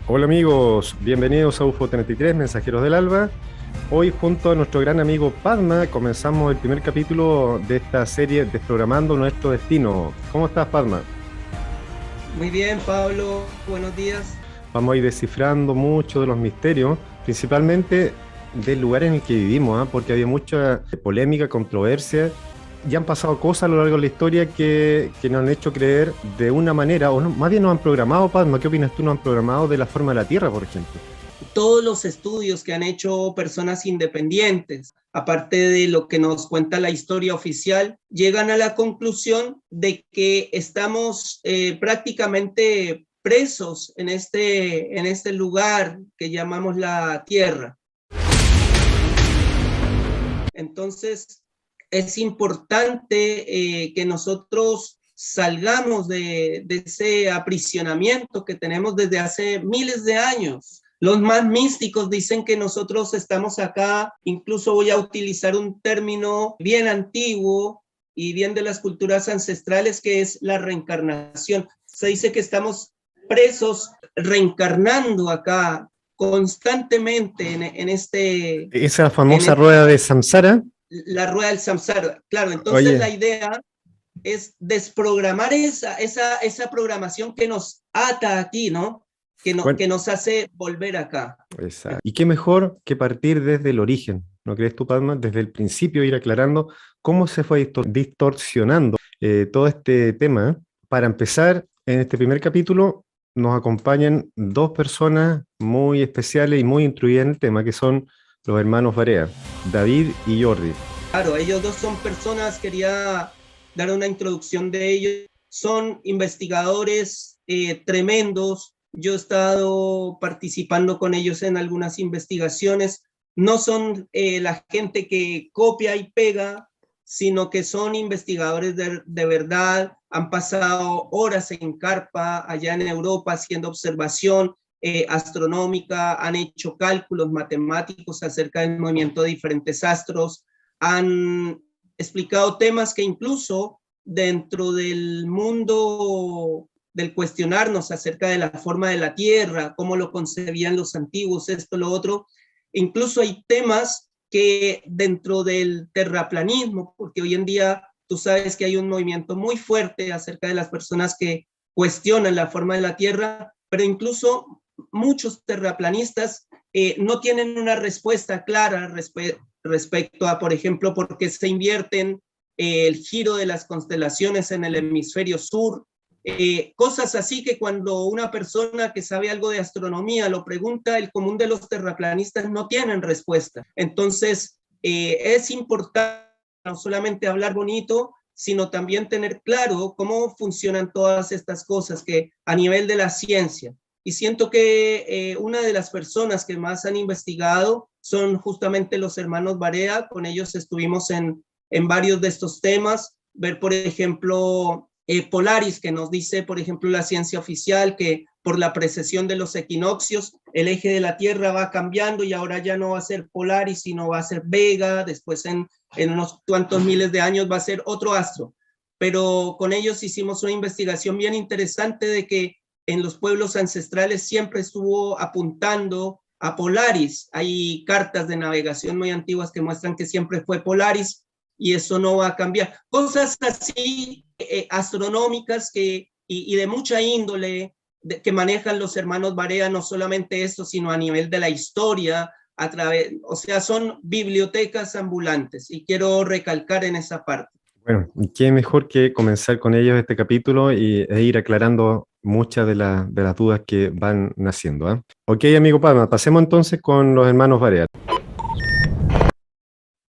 Hola amigos, bienvenidos a UFO 33, Mensajeros del Alba. Hoy junto a nuestro gran amigo Padma comenzamos el primer capítulo de esta serie Desprogramando Nuestro Destino. ¿Cómo estás, Padma? Muy bien, Pablo, buenos días. Vamos a ir descifrando muchos de los misterios, principalmente del lugar en el que vivimos, porque había mucha polémica, controversia, y han pasado cosas a lo largo de la historia que nos han hecho creer de una manera, o no, más bien nos han programado, Padma, ¿qué opinas tú? Nos han programado de la forma de la Tierra, por ejemplo. Todos los estudios que han hecho personas independientes, aparte de lo que nos cuenta la historia oficial, llegan a la conclusión de que estamos prácticamente presos en este lugar que llamamos la Tierra. Entonces, es importante que nosotros salgamos de ese aprisionamiento que tenemos desde hace miles de años. Los más místicos dicen que nosotros estamos acá, incluso voy a utilizar un término bien antiguo y bien de las culturas ancestrales, que es la reencarnación. Se dice que estamos presos, reencarnando acá constantemente en Esa famosa rueda de Samsara. la rueda del samsara. Claro, entonces Oye, la idea es desprogramar esa programación que nos ata aquí, ¿no? bueno, Que nos hace volver acá. exacto. ¿Y qué mejor que partir desde el origen? ¿No crees tú, Padma? Desde el principio ir aclarando cómo se fue distorsionando todo este tema. Para empezar, en este primer capítulo nos acompañan dos personas muy especiales y muy instruidas en el tema, que son los hermanos Barea, David y Jordi. Claro, ellos dos son personas, quería dar una introducción de ellos, son investigadores tremendos. Yo he estado participando con ellos en algunas investigaciones. No son la gente que copia y pega, sino que son investigadores de verdad. Han pasado horas en carpa allá en Europa haciendo observación astronómica, han hecho cálculos matemáticos acerca del movimiento de diferentes astros, han explicado temas que incluso dentro del mundo del cuestionarnos acerca de la forma de la Tierra, cómo lo concebían los antiguos, esto, lo otro, incluso hay temas que dentro del terraplanismo, porque hoy en día tú sabes que hay un movimiento muy fuerte acerca de las personas que cuestionan la forma de la Tierra, pero incluso muchos terraplanistas no tienen una respuesta clara respecto a, por ejemplo, por qué se invierten el giro de las constelaciones en el hemisferio sur, cosas así que cuando una persona que sabe algo de astronomía lo pregunta, el común de los terraplanistas no tienen respuesta. Entonces, es importante no solamente hablar bonito, sino también tener claro cómo funcionan todas estas cosas que a nivel de la ciencia. Y siento que una de las personas que más han investigado son justamente los hermanos Barea. Con ellos estuvimos en varios de estos temas. Ver, por ejemplo, Polaris, que nos dice, por ejemplo, la ciencia oficial, que por la precesión de los equinoccios, el eje de la Tierra va cambiando y ahora ya no va a ser Polaris, sino va a ser Vega. Después, en unos cuantos miles de años, va a ser otro astro. Pero con ellos hicimos una investigación bien interesante de que en los pueblos ancestrales siempre estuvo apuntando a Polaris. Hay cartas de navegación muy antiguas que muestran que siempre fue Polaris y eso no va a cambiar. Cosas así astronómicas y de mucha índole que manejan los hermanos Barea, no solamente esto, sino a nivel de la historia, o sea, son bibliotecas ambulantes y quiero recalcar en esa parte. Bueno, y qué mejor que comenzar con ellos este capítulo e ir aclarando muchas de las dudas que van naciendo, ¿eh? Ok, amigo Palma, pasemos entonces con los hermanos Barea.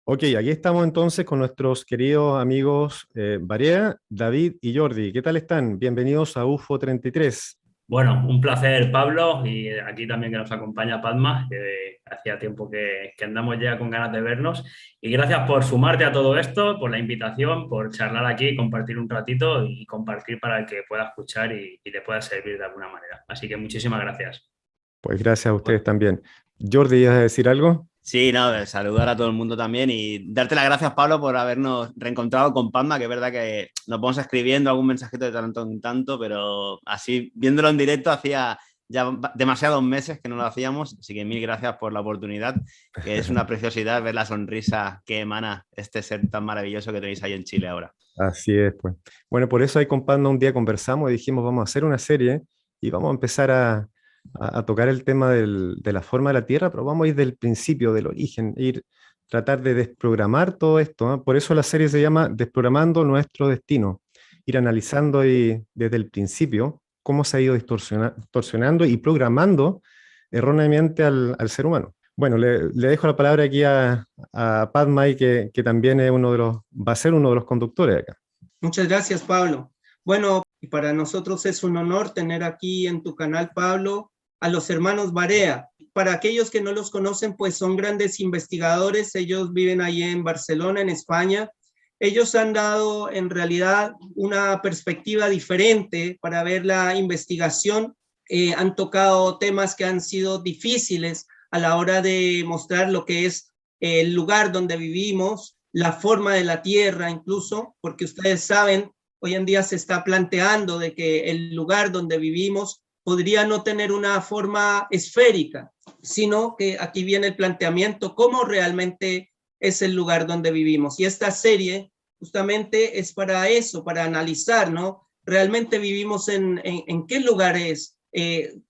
Ok, aquí estamos entonces con nuestros queridos amigos Barea, David y Jordi. ¿Qué tal están? Bienvenidos a UFO 33. Bueno, un placer, Pablo, y aquí también que nos acompaña Padma, que hacía tiempo que andamos ya con ganas de vernos. Y gracias por sumarte a todo esto, por la invitación, por charlar aquí, compartir un ratito y compartir para el que pueda escuchar y le pueda servir de alguna manera. Así que muchísimas gracias. Pues gracias a ustedes Bueno, también. Jordi, ¿ibas a decir algo? Sí, no, saludar a todo el mundo también y darte las gracias, Pablo, por habernos reencontrado con Padma, que es verdad que nos vamos escribiendo algún mensajito de tanto en tanto, pero así, viéndolo en directo, hacía ya demasiados meses que no lo hacíamos, así que mil gracias por la oportunidad, que es una preciosidad ver la sonrisa que emana este ser tan maravilloso que tenéis ahí en Chile ahora. Así es, pues. Bueno, por eso ahí con Panda un día conversamos y dijimos, vamos a hacer una serie y vamos a empezar a tocar el tema de la forma de la Tierra, pero vamos a ir del principio, del origen, tratar de desprogramar todo esto, ¿ah? Por eso la serie se llama Desprogramando Nuestro Destino, ir analizando ahí desde el principio cómo se ha ido distorsionando y programando erróneamente al ser humano. Bueno, le dejo la palabra aquí a Padma, que también es va a ser uno de los conductores acá. Muchas gracias, Pablo. Bueno, y para nosotros es un honor tener aquí en tu canal, Pablo, a los hermanos Barea. Para aquellos que no los conocen, pues son grandes investigadores. Ellos viven ahí en Barcelona, en España. Ellos han dado en realidad una perspectiva diferente para ver la investigación. Han tocado temas que han sido difíciles a la hora de mostrar lo que es el lugar donde vivimos, la forma de la Tierra incluso, porque ustedes saben, hoy en día se está planteando de que el lugar donde vivimos podría no tener una forma esférica, sino que aquí viene el planteamiento cómo realmente es el lugar donde vivimos. Y esta serie justamente es para eso, para analizar, ¿no? Realmente vivimos en qué lugar es,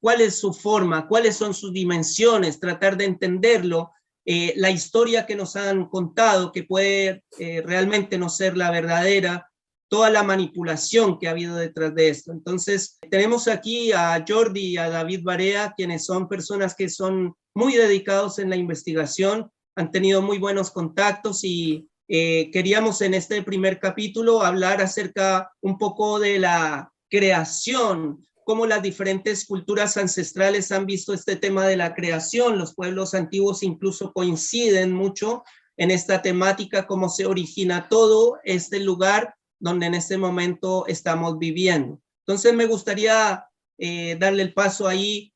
cuál es su forma, cuáles son sus dimensiones, tratar de entenderlo, la historia que nos han contado, que puede realmente no ser la verdadera, toda la manipulación que ha habido detrás de esto. Entonces, tenemos aquí a Jordi y a David Barea, quienes son personas que son muy dedicados en la investigación, han tenido muy buenos contactos y queríamos en este primer capítulo hablar acerca un poco de la creación, cómo las diferentes culturas ancestrales han visto este tema de la creación. Los pueblos antiguos incluso coinciden mucho en esta temática, cómo se origina todo este lugar donde en este momento estamos viviendo. Entonces me gustaría darle el paso ahí,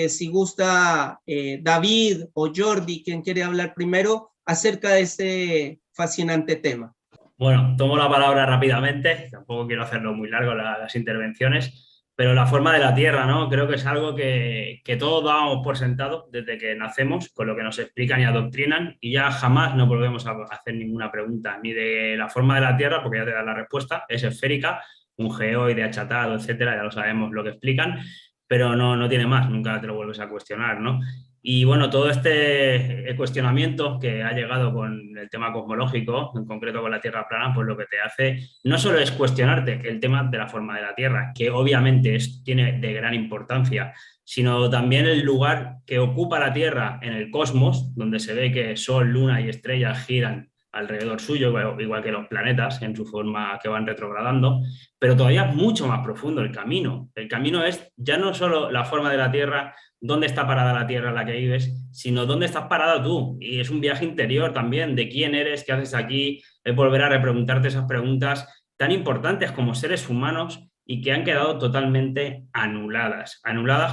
si gusta David o Jordi, quien quiere hablar primero, acerca de este fascinante tema. Bueno, tomo la palabra rápidamente, tampoco quiero hacerlo muy largo las intervenciones, pero la forma de la Tierra, ¿no? Creo que es algo que todos dábamos por sentado desde que nacemos, con lo que nos explican y adoctrinan, y ya jamás nos volvemos a hacer ninguna pregunta, ni de la forma de la Tierra, porque ya te dan la respuesta, es esférica, un geoide achatado, etcétera, ya lo sabemos lo que explican, pero no tiene más, nunca te lo vuelves a cuestionar, ¿no? Y bueno, todo este cuestionamiento que ha llegado con el tema cosmológico, en concreto con la Tierra plana, pues lo que te hace no solo es cuestionarte el tema de la forma de la Tierra, que obviamente tiene de gran importancia, sino también el lugar que ocupa la Tierra en el cosmos, donde se ve que Sol, Luna y estrellas giran alrededor suyo, igual que los planetas en su forma que van retrogradando, pero todavía es mucho más profundo el camino. El camino es ya no solo la forma de la Tierra, dónde está parada la Tierra en la que vives, sino dónde estás parado tú. Y es un viaje interior también, de quién eres, qué haces aquí, es volver a repreguntarte esas preguntas tan importantes como seres humanos y que han quedado totalmente anuladas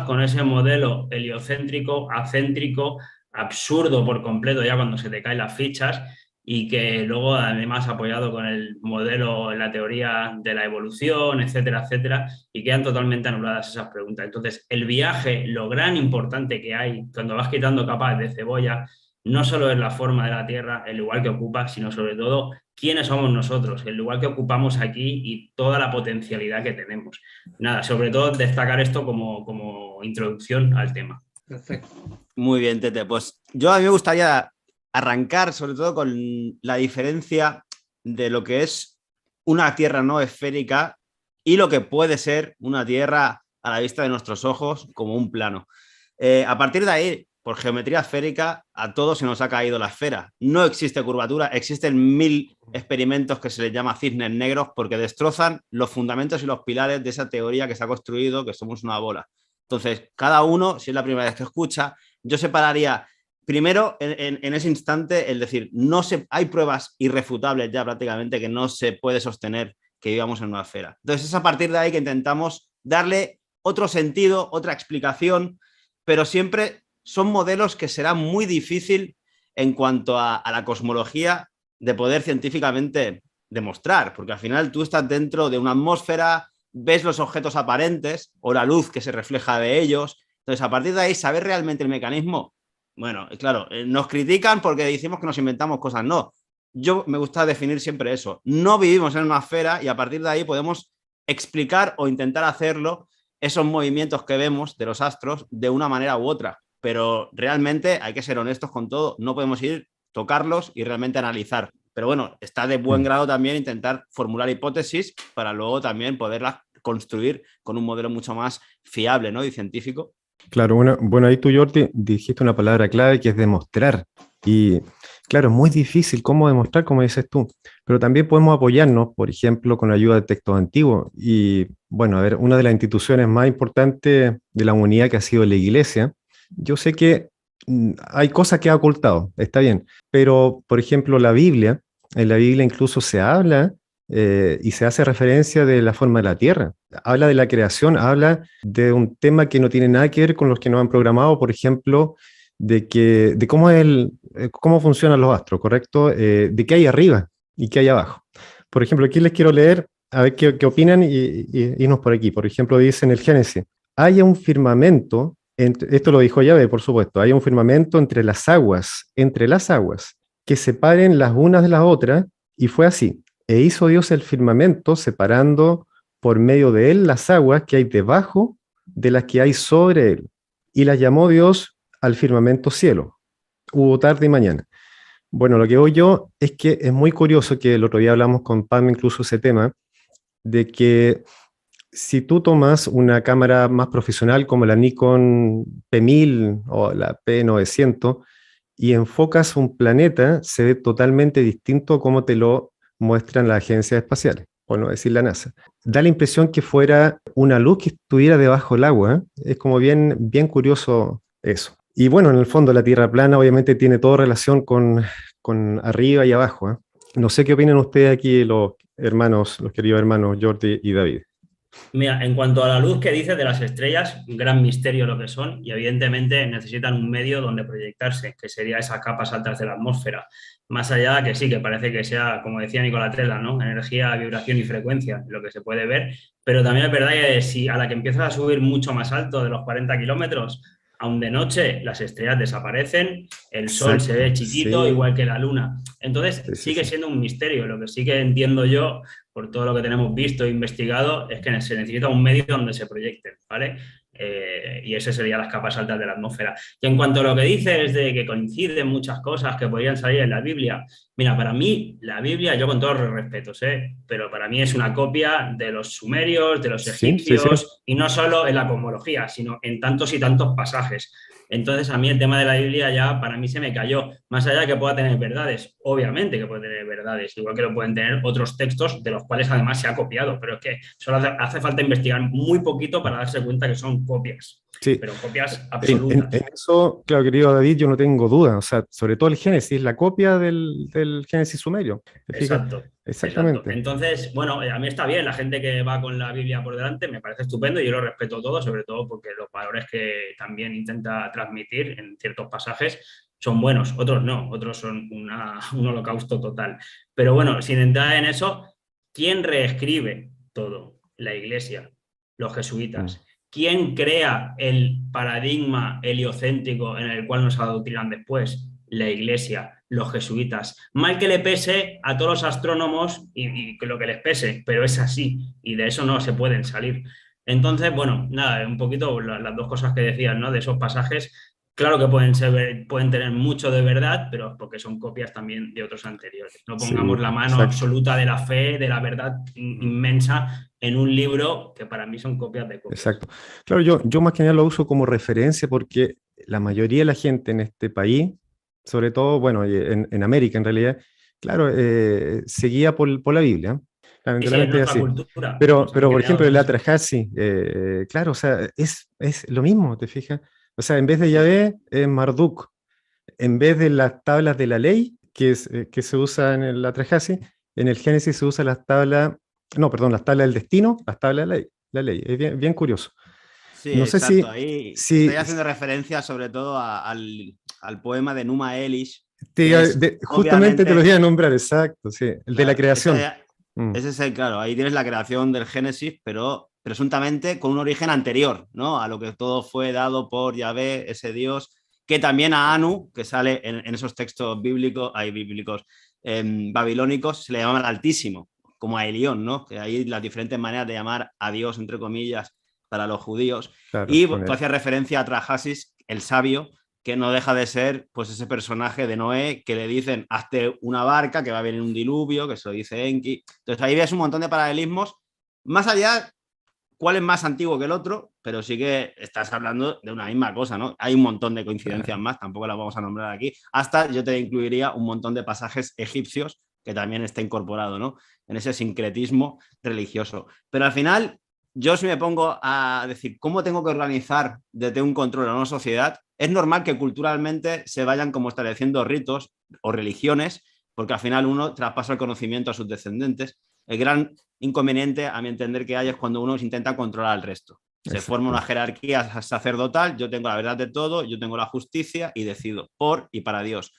con ese modelo heliocéntrico, acéntrico, absurdo por completo ya cuando se te caen las fichas, y que luego además apoyado con el modelo, la teoría de la evolución, etcétera, etcétera, y quedan totalmente anuladas esas preguntas. Entonces, el viaje, lo gran importante que hay cuando vas quitando capas de cebolla, no solo es la forma de la Tierra, el lugar que ocupa, sino sobre todo quiénes somos nosotros, el lugar que ocupamos aquí y toda la potencialidad que tenemos. Nada, sobre todo destacar esto como introducción al tema. Perfecto. Muy bien, Tete. Pues a mí me gustaría arrancar sobre todo con la diferencia de lo que es una Tierra no esférica y lo que puede ser una Tierra a la vista de nuestros ojos como un plano. A partir de ahí, por geometría esférica, a todos se nos ha caído la esfera. No existe curvatura, existen 1000 experimentos que se les llama cisnes negros porque destrozan los fundamentos y los pilares de esa teoría que se ha construido, que somos una bola. Entonces, cada uno, si es la primera vez que escucha, yo separaría primero en ese instante el decir, hay pruebas irrefutables ya prácticamente que no se puede sostener que vivamos en una esfera. Entonces, es a partir de ahí que intentamos darle otro sentido, otra explicación, pero siempre son modelos que será muy difícil en cuanto a la cosmología de poder científicamente demostrar, porque al final tú estás dentro de una atmósfera, ves los objetos aparentes o la luz que se refleja de ellos. Entonces, a partir de ahí, saber realmente el mecanismo, bueno, claro, nos critican porque decimos que nos inventamos cosas. No, yo me gusta definir siempre eso. No vivimos en una esfera y a partir de ahí podemos explicar o intentar hacerlo, esos movimientos que vemos de los astros de una manera u otra. Pero realmente hay que ser honestos con todo. No podemos ir, tocarlos y realmente analizar. Pero bueno, está de buen grado también intentar formular hipótesis para luego también poderlas construir con un modelo mucho más fiable, ¿no? Y científico. Claro, bueno, ahí tú, Jordi, dijiste una palabra clave que es demostrar. Y claro, es muy difícil cómo demostrar, como dices tú, pero también podemos apoyarnos, por ejemplo, con la ayuda de textos antiguos. Y bueno, a ver, una de las instituciones más importantes de la humanidad que ha sido la Iglesia, yo sé que hay cosas que ha ocultado, está bien, pero por ejemplo, en la Biblia incluso se habla y se hace referencia de la forma de la tierra. Habla de la creación, habla de un tema que no tiene nada que ver con los que nos han programado, por ejemplo, de cómo cómo funcionan los astros, ¿correcto? De qué hay arriba y qué hay abajo. Por ejemplo, aquí les quiero leer, a ver qué opinan y irnos por aquí. Por ejemplo, dice en el Génesis, haya un firmamento, esto lo dijo Yahvé, por supuesto, hay un firmamento entre las aguas, que separen las unas de las otras, y fue así. E hizo Dios el firmamento separando por medio de él las aguas que hay debajo de las que hay sobre él. Y las llamó Dios al firmamento cielo. Hubo tarde y mañana. Bueno, lo que voy yo es que es muy curioso que el otro día hablamos con Pam incluso ese tema, de que si tú tomas una cámara más profesional como la Nikon P1000 o la P900 y enfocas un planeta, se ve totalmente distinto a cómo te lo muestran las agencias espaciales, por no decir la NASA. Da la impresión que fuera una luz que estuviera debajo del agua, ¿eh? Es como bien curioso eso. Y bueno, en el fondo la Tierra plana obviamente tiene toda relación con arriba y abajo, ¿eh? No sé qué opinan ustedes aquí, los queridos hermanos Jordi y David. Mira, en cuanto a la luz que dices de las estrellas, un gran misterio lo que son y evidentemente necesitan un medio donde proyectarse, que sería esas capas altas de la atmósfera. Más allá de que sí, que parece que sea, como decía Nikola Tesla, ¿no? Energía, vibración y frecuencia, lo que se puede ver, pero también es verdad que si a la que empiezas a subir mucho más alto de los 40 kilómetros, aún de noche las estrellas desaparecen, el sol se ve chiquito, sí. igual que la luna. Entonces sigue siendo un misterio. Lo que sí que entiendo yo, por todo lo que tenemos visto e investigado, es que se necesita un medio donde se proyecten, ¿vale? Y ese serían las capas altas de la atmósfera. Y en cuanto a lo que dices de que coinciden muchas cosas que podrían salir en la Biblia, mira, para mí la Biblia, yo con todos los respetos, pero para mí es una copia de los sumerios, de los egipcios, y no solo en la cosmología, sino en tantos y tantos pasajes. Entonces, a mí el tema de la Biblia ya para mí se me cayó. Más allá de que pueda tener verdades, obviamente que puede tener verdades, igual que lo pueden tener otros textos de los cuales además se ha copiado, pero es que solo hace falta investigar muy poquito para darse cuenta que son copias, pero copias absolutas. En eso, claro, querido David, yo no tengo duda. O sea, sobre todo el Génesis, la copia del Génesis sumerio. Exacto. Exactamente. Exacto. Entonces, bueno, a mí está bien, la gente que va con la Biblia por delante me parece estupendo y yo lo respeto todo, sobre todo porque los valores que también intenta transmitir en ciertos pasajes son buenos, otros no, otros son un holocausto total. Pero bueno, sin entrar en eso, ¿quién reescribe todo? La Iglesia, los jesuitas. ¿Quién crea el paradigma heliocéntrico en el cual nos adoctrinan después? La Iglesia, los jesuitas. Mal que le pese a todos los astrónomos y lo que les pese, pero es así y de eso no se pueden salir. Entonces, bueno, nada, un poquito las dos cosas que decías, ¿no? De esos pasajes, claro que pueden tener mucho de verdad, pero porque son copias también de otros anteriores. No pongamos la mano absoluta de la fe, de la verdad inmensa en un libro que para mí son copias de copias. Exacto. Claro, yo más que nada lo uso como referencia porque la mayoría de la gente en este país, sobre todo, bueno, en América en realidad, claro, seguía por la Biblia. Lamentablemente es así. Cultura, pero por ejemplo, el Atrahasis, claro, o sea, es lo mismo, ¿te fijas? O sea, en vez de Yahvé, es Marduk. En vez de las tablas de la ley, que se usa en el Atrahasis, en el Génesis se usa las tablas del destino, las tablas de la ley. Es bien curioso. Sí, no sé exacto. Ahí estoy haciendo referencia sobre todo al poema de Numa Elish, Justamente te lo iba a nombrar, exacto, sí, el de la creación. Ese es el, claro, ahí tienes la creación del Génesis, pero presuntamente con un origen anterior, ¿no? A lo que todo fue dado por Yahvé, ese Dios, que también a Anu, que sale en esos textos bíblicos, babilónicos, se le llama el Altísimo, como a Elión, ¿no? Que hay las diferentes maneras de llamar a Dios, entre comillas, para los judíos. Claro, y tú hacías referencia a Trajasis, el sabio, que no deja de ser pues ese personaje de Noé que le dicen hazte una barca, que va a venir un diluvio, que se lo dice Enki. Entonces ahí ves un montón de paralelismos, más allá cuál es más antiguo que el otro, pero sí que estás hablando de una misma cosa, ¿no? Hay un montón de coincidencias más, tampoco las vamos a nombrar aquí, hasta yo te incluiría un montón de pasajes egipcios que también está incorporado, ¿no? En ese sincretismo religioso. Pero al final, yo si me pongo a decir cómo tengo que organizar desde un control a una sociedad, es normal que culturalmente se vayan como estableciendo ritos o religiones, porque al final uno traspasa el conocimiento a sus descendientes. El gran inconveniente, a mi entender, que hay es cuando uno intenta controlar al resto. Se forma una jerarquía sacerdotal, yo tengo la verdad de todo, yo tengo la justicia y decido por y para Dios.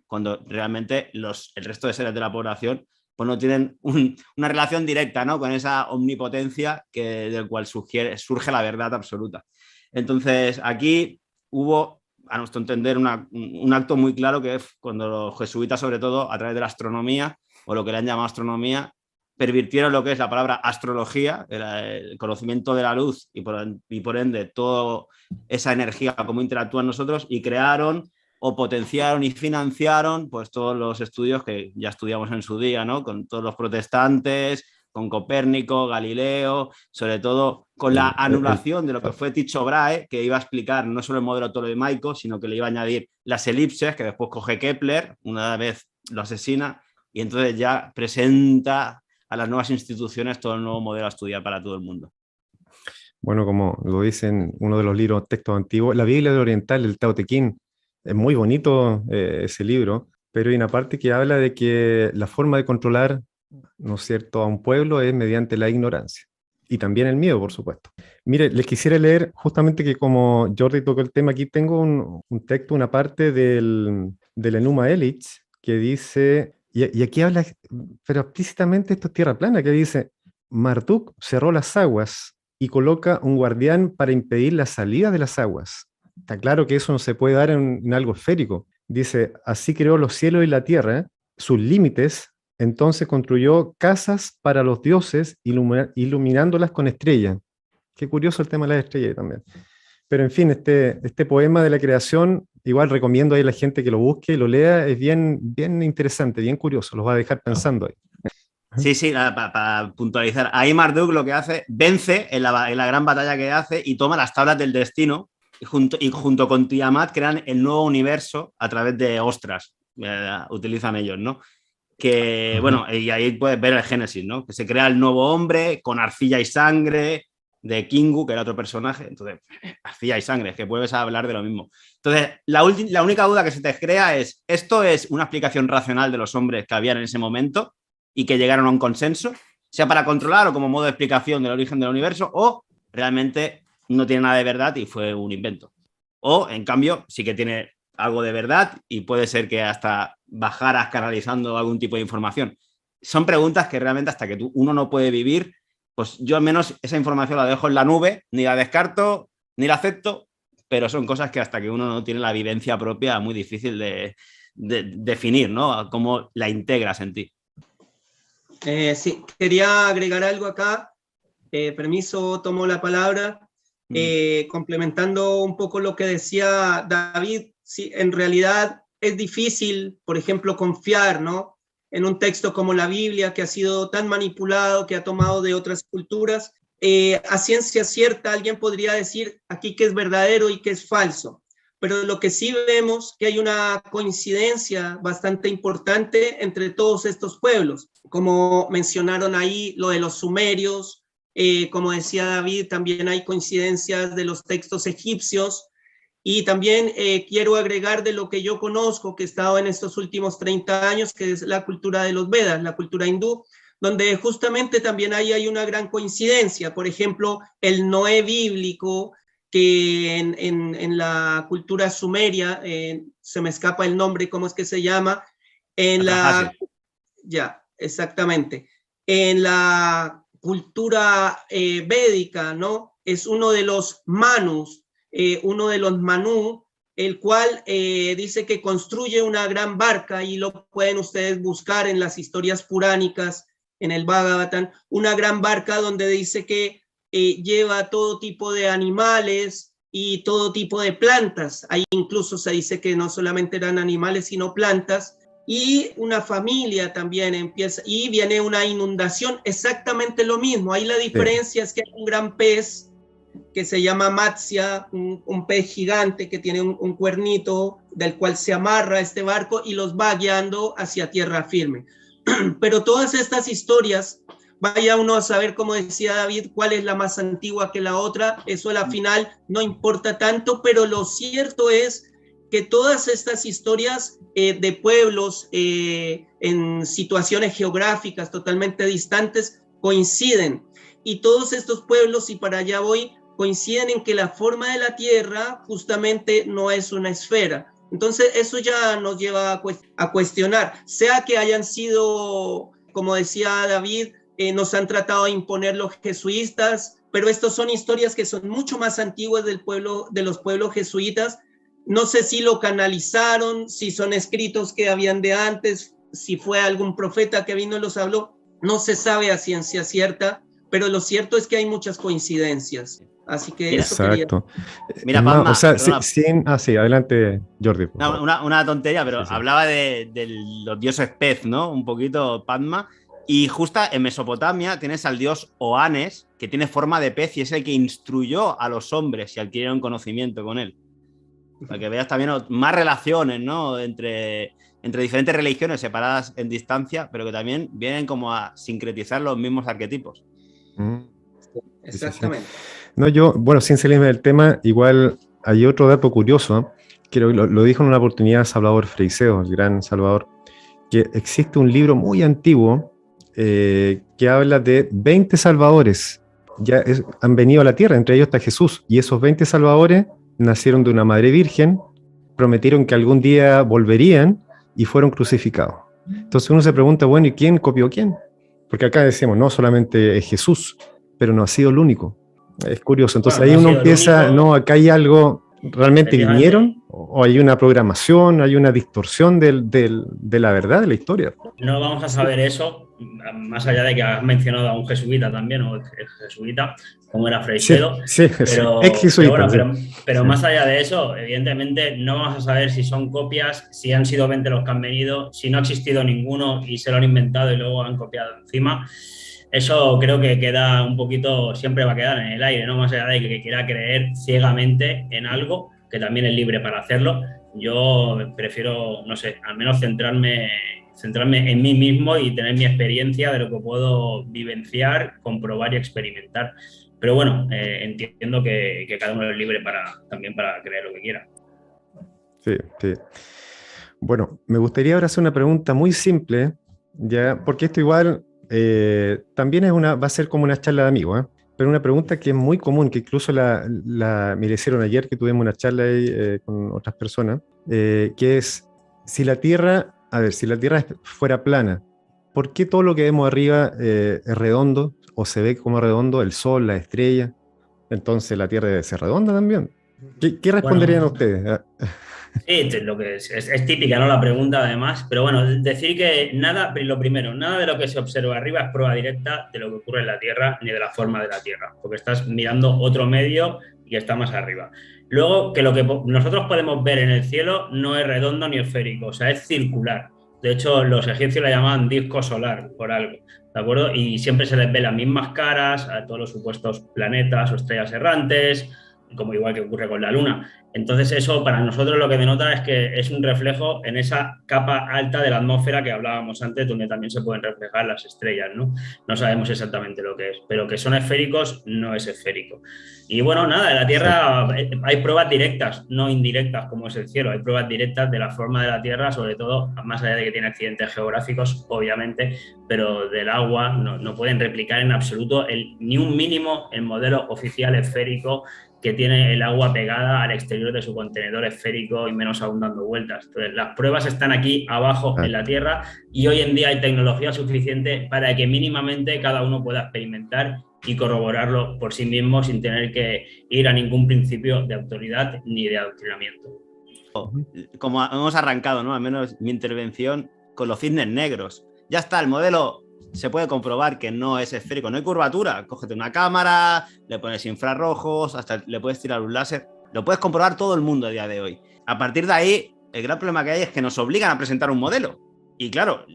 Cuando realmente el resto de seres de la población pues no tienen una relación directa, ¿no? Con esa omnipotencia del cual surge la verdad absoluta. Entonces, aquí hubo, a nuestro entender, un acto muy claro que es cuando los jesuitas, sobre todo, a través de la astronomía, o lo que le han llamado astronomía, pervirtieron lo que es la palabra astrología, el conocimiento de la luz y por ende toda esa energía, cómo interactúan nosotros, y crearon o potenciaron y financiaron pues todos los estudios que ya estudiamos en su día, ¿no? Con todos los protestantes, con Copérnico, Galileo, sobre todo con la anulación de lo que fue Tycho Brahe, que iba a explicar no solo el modelo ptolemaico, sino que le iba a añadir las elipses, que después coge Kepler, una vez lo asesina, y entonces ya presenta a las nuevas instituciones todo el nuevo modelo a estudiar para todo el mundo. Bueno, como lo dice en uno de los libros, textos antiguos, la Biblia del Oriental, el Tao Te Ching, es muy bonito ese libro, pero hay una parte que habla de que la forma de controlar, ¿no es cierto?, a un pueblo es mediante la ignorancia. Y también el miedo, por supuesto. Mire, les quisiera leer, justamente que como Jordi tocó el tema, aquí tengo un texto, una parte del Enuma Elish, que dice, y aquí habla, pero explícitamente esto es tierra plana, que dice, Marduk cerró las aguas y coloca un guardián para impedir la salida de las aguas. Está claro que eso no se puede dar en algo esférico. Dice, así creó los cielos y la tierra, sus límites, entonces construyó casas para los dioses, iluminándolas con estrellas. Qué curioso el tema de las estrellas también. Pero en fin, este poema de la creación, igual recomiendo a la gente que lo busque y lo lea, es bien, bien interesante, bien curioso, los va a dejar pensando ahí. Sí, para puntualizar, ahí Marduk lo que hace, vence en la gran batalla que hace y toma las tablas del destino y junto con Tiamat crean el nuevo universo a través de ostras, utilizan ellos, ¿no? Que, bueno, y ahí puedes ver el Génesis, ¿no? Que se crea el nuevo hombre con arcilla y sangre de Kingu, que era otro personaje. Entonces, arcilla y sangre, es que puedes hablar de lo mismo. Entonces, la única duda que se te crea es, ¿esto es una explicación racional de los hombres que habían en ese momento y que llegaron a un consenso? Sea para controlar o como modo de explicación del origen del universo, o realmente no tiene nada de verdad y fue un invento. O, en cambio, sí que tiene algo de verdad y puede ser que hasta bajaras canalizando algún tipo de información. Son preguntas que realmente hasta que uno no puede vivir, pues yo al menos esa información la dejo en la nube, ni la descarto, ni la acepto, pero son cosas que hasta que uno no tiene la vivencia propia es muy difícil de definir, ¿no? Cómo la integras en ti. Sí, quería agregar algo acá. Permiso, tomo la palabra. Complementando un poco lo que decía David, sí, en realidad es difícil, por ejemplo, confiar, ¿no?, en un texto como la Biblia, que ha sido tan manipulado, que ha tomado de otras culturas. A ciencia cierta, alguien podría decir aquí que es verdadero y que es falso, pero lo que sí vemos que hay una coincidencia bastante importante entre todos estos pueblos, como mencionaron ahí lo de los sumerios. Como decía David, también hay coincidencias de los textos egipcios, y también quiero agregar de lo que yo conozco, que he estado en estos últimos 30 años, que es la cultura de los Vedas, la cultura hindú, donde justamente también hay una gran coincidencia. Por ejemplo, el Noé bíblico que en la cultura sumeria, se me escapa el nombre, ¿cómo es que se llama? En la, ya, exactamente. En la cultura védica, ¿no? Es uno de los manus, el cual dice que construye una gran barca, y lo pueden ustedes buscar en las historias puránicas, en el Bhagavatam, una gran barca donde dice que lleva todo tipo de animales y todo tipo de plantas. Ahí incluso se dice que no solamente eran animales, sino plantas. Y una familia también empieza, y viene una inundación, exactamente lo mismo. Ahí la diferencia es que hay un gran pez que se llama Matsya, un pez gigante que tiene un cuernito del cual se amarra este barco y los va guiando hacia tierra firme. Pero todas estas historias, vaya uno a saber, como decía David, cuál es la más antigua que la otra, eso a la final no importa tanto, pero lo cierto es que todas estas historias de pueblos en situaciones geográficas totalmente distantes coinciden, y todos estos pueblos, y para allá voy, coinciden en que la forma de la Tierra justamente no es una esfera. Entonces eso ya nos lleva a cuestionar, sea que hayan sido, como decía David, nos han tratado de imponer los jesuitas, pero estos son historias que son mucho más antiguas de los pueblos jesuitas. No sé si lo canalizaron, si son escritos que habían de antes, si fue algún profeta que vino y los habló, no se sabe a ciencia cierta, pero lo cierto es que hay muchas coincidencias. Así que Mira, eso exacto. Mira, Padma, o sea, sí, adelante, Jordi. Una tontería, pero sí. Hablaba de los dioses pez, ¿no? Un poquito Padma. Y justo en Mesopotamia tienes al dios Oanes, que tiene forma de pez y es el que instruyó a los hombres y adquirieron conocimiento con él. Para que veas también más relaciones, ¿no? Entre diferentes religiones separadas en distancia, pero que también vienen como a sincretizar los mismos arquetipos. Exactamente. No, bueno, sin salirme del tema, igual hay otro dato curioso, que lo dijo en una oportunidad Salvador Freixedo, el gran Salvador, que existe un libro muy antiguo que habla de 20 salvadores. Han venido a la tierra, entre ellos está Jesús, y esos 20 salvadores nacieron de una madre virgen, prometieron que algún día volverían y fueron crucificados. Entonces uno se pregunta, bueno, ¿y quién copió quién? Porque acá decimos, no solamente es Jesús, pero no ha sido el único. Es curioso. Entonces ahí uno empieza, no, acá hay algo, ¿realmente vinieron? ¿O hay una programación, hay una distorsión de la verdad de la historia? No vamos a saber eso, más allá de que has mencionado a un jesuita también, o jesuita, como era Freixedo. Sí, pero, pero más allá de eso, evidentemente no vamos a saber si son copias, si han sido 20 los que han venido, si no ha existido ninguno y se lo han inventado y luego han copiado encima. Eso creo que queda un poquito, siempre va a quedar en el aire, ¿no? Más allá de que quiera creer ciegamente en algo, que también es libre para hacerlo. Yo prefiero, no sé, al menos centrarme en mí mismo y tener mi experiencia de lo que puedo vivenciar, comprobar y experimentar. Pero bueno, entiendo que cada uno es libre también para creer lo que quiera. Sí. Bueno, me gustaría ahora hacer una pregunta muy simple, ya, porque esto igual también va a ser como una charla de amigos, ¿eh? Pero una pregunta que es muy común, que incluso me la hicieron ayer, que tuvimos una charla ahí con otras personas, que es, si la Tierra fuera plana, ¿por qué todo lo que vemos arriba es redondo o se ve como redondo? El Sol, la estrella. Entonces la Tierra debe ser redonda también. ¿Qué responderían ustedes? Sí, lo que es típica, ¿no? La pregunta, además. Pero bueno, decir que lo primero, nada de lo que se observa arriba es prueba directa de lo que ocurre en la Tierra ni de la forma de la Tierra, porque estás mirando otro medio y está más arriba. Luego, que lo que nosotros podemos ver en el cielo no es redondo ni esférico, o sea, es circular. De hecho, los egipcios la llamaban disco solar por algo, ¿de acuerdo? Y siempre se les ve las mismas caras a todos los supuestos planetas o estrellas errantes, como igual que ocurre con la Luna. Entonces eso para nosotros lo que denota es que es un reflejo en esa capa alta de la atmósfera que hablábamos antes, donde también se pueden reflejar las estrellas, ¿no? No sabemos exactamente lo que es, pero que son esféricos no es esférico. Y bueno, nada, de la Tierra hay pruebas directas, no indirectas como es el cielo, hay pruebas directas de la forma de la Tierra, sobre todo, más allá de que tiene accidentes geográficos, obviamente, pero del agua no pueden replicar en absoluto ni un mínimo el modelo oficial esférico que tiene el agua pegada al exterior de su contenedor esférico y menos aún dando vueltas. Entonces, las pruebas están aquí abajo en la Tierra y hoy en día hay tecnología suficiente para que mínimamente cada uno pueda experimentar y corroborarlo por sí mismo sin tener que ir a ningún principio de autoridad ni de adoctrinamiento. Como hemos arrancado, ¿no? Al menos mi intervención con los cisnes negros. Ya está, el modelo se puede comprobar que no es esférico, no hay curvatura. Cógete una cámara, le pones infrarrojos, hasta le puedes tirar un láser. Lo puedes comprobar todo el mundo a día de hoy. A partir de ahí, el gran problema que hay es que nos obligan a presentar un modelo. Y claro,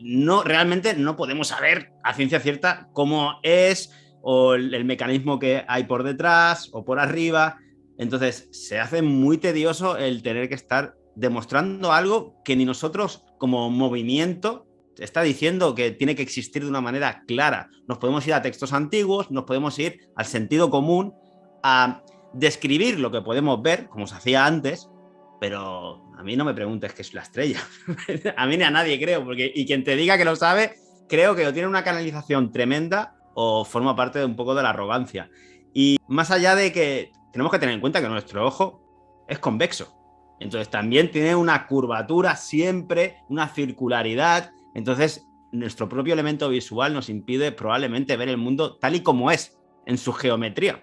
realmente no podemos saber a ciencia cierta cómo es o el mecanismo que hay por detrás o por arriba. Entonces, se hace muy tedioso el tener que estar demostrando algo que ni nosotros como movimiento está diciendo que tiene que existir de una manera clara. Nos podemos ir a textos antiguos, nos podemos ir al sentido común, a describir lo que podemos ver, como se hacía antes, pero a mí no me preguntes qué es la estrella. A mí ni a nadie creo, y quien te diga que lo sabe, creo que o tiene una canalización tremenda o forma parte de un poco de la arrogancia. Y más allá de que tenemos que tener en cuenta que nuestro ojo es convexo. Entonces también tiene una curvatura siempre, una circularidad. Entonces nuestro propio elemento visual nos impide probablemente ver el mundo tal y como es, en su geometría.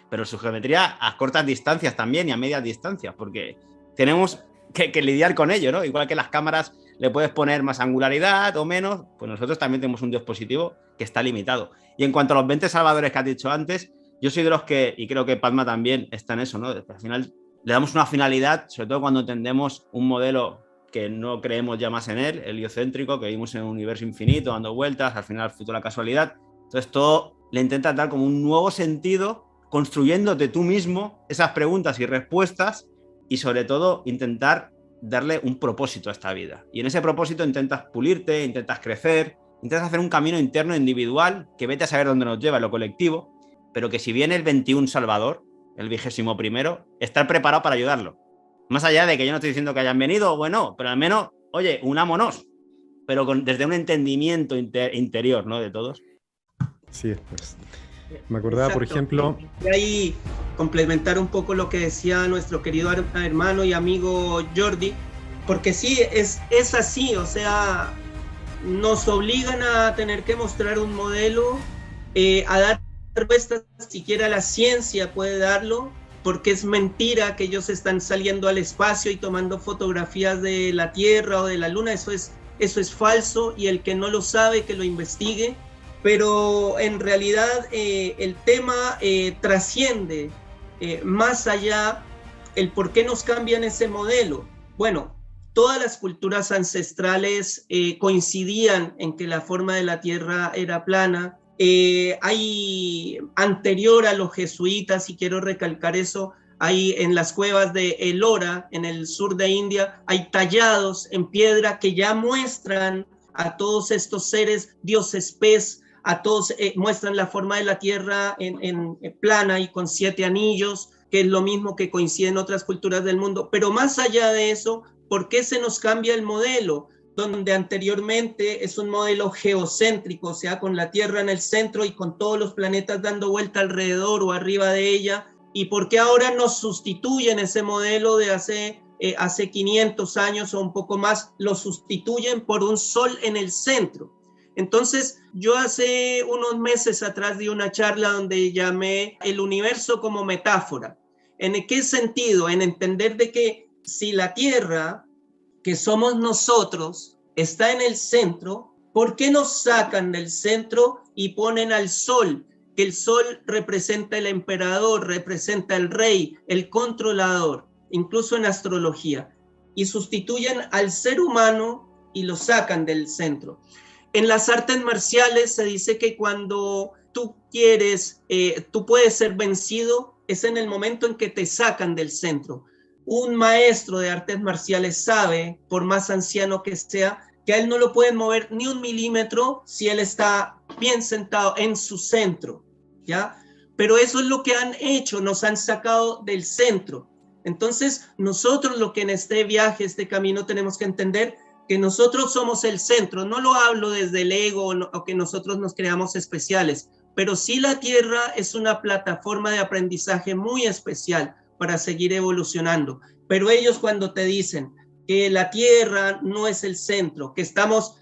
Pero su geometría a cortas distancias también y a medias distancias, porque tenemos que lidiar con ello, ¿no? Igual que las cámaras le puedes poner más angularidad o menos, pues nosotros también tenemos un dispositivo que está limitado. Y en cuanto a los 20 salvadores que has dicho antes, yo soy de los que, y creo que Padma también está en eso, ¿no? Al final le damos una finalidad, sobre todo cuando entendemos un modelo que no creemos ya más en él, heliocéntrico, que vivimos en un universo infinito, dando vueltas, al final fruto de la casualidad. Entonces todo le intentas dar como un nuevo sentido, construyéndote tú mismo esas preguntas y respuestas y sobre todo intentar darle un propósito a esta vida. Y en ese propósito intentas pulirte, intentas crecer, intentas hacer un camino interno individual que vete a saber dónde nos lleva en lo colectivo, pero que si viene el 21 Salvador, el 21º, estar preparado para ayudarlo. Más allá de que yo no estoy diciendo que hayan venido, bueno, pero al menos, oye, unámonos, pero desde un entendimiento interior, ¿no? De todos. Sí, pues. Me acordaba, Exacto. por ejemplo... Y ahí complementar un poco lo que decía nuestro querido hermano y amigo Jordi, porque sí, es así, o sea, nos obligan a tener que mostrar un modelo, a dar respuestas, siquiera la ciencia puede darlo, porque es mentira que ellos están saliendo al espacio y tomando fotografías de la Tierra o de la Luna, eso es falso, y el que no lo sabe, que lo investigue. Pero en realidad el tema trasciende más allá el por qué nos cambian ese modelo. Bueno, todas las culturas ancestrales coincidían en que la forma de la Tierra era plana. Hay anterior a los jesuitas, y quiero recalcar eso, hay en las cuevas de Ellora, en el sur de India, hay tallados en piedra que ya muestran a todos estos seres, dioses pez, a todos muestran la forma de la Tierra en plana y con 7 anillos, que es lo mismo que coincide en otras culturas del mundo. Pero más allá de eso, ¿por qué se nos cambia el modelo? Donde anteriormente es un modelo geocéntrico, o sea, con la Tierra en el centro y con todos los planetas dando vuelta alrededor o arriba de ella. ¿Y por qué ahora nos sustituyen ese modelo de hace 500 años o un poco más? Lo sustituyen por un sol en el centro. Entonces, yo hace unos meses atrás di una charla donde llamé el universo como metáfora. ¿En qué sentido? En entender de que si la Tierra, que somos nosotros, está en el centro, ¿por qué nos sacan del centro y ponen al sol? Que el sol representa el emperador, representa el rey, el controlador, incluso en astrología, y sustituyen al ser humano y lo sacan del centro. En las artes marciales se dice que cuando tú tú puedes ser vencido, es en el momento en que te sacan del centro. Un maestro de artes marciales sabe, por más anciano que sea, que a él no lo pueden mover ni 1 milímetro si él está bien sentado en su centro, ¿ya? Pero eso es lo que han hecho, nos han sacado del centro. Entonces, nosotros lo que en este viaje, este camino, tenemos que entender que nosotros somos el centro. No lo hablo desde el ego o que nosotros nos creamos especiales. pero sí la Tierra es una plataforma de aprendizaje muy especial para seguir evolucionando. Pero ellos cuando te dicen que la Tierra no es el centro, que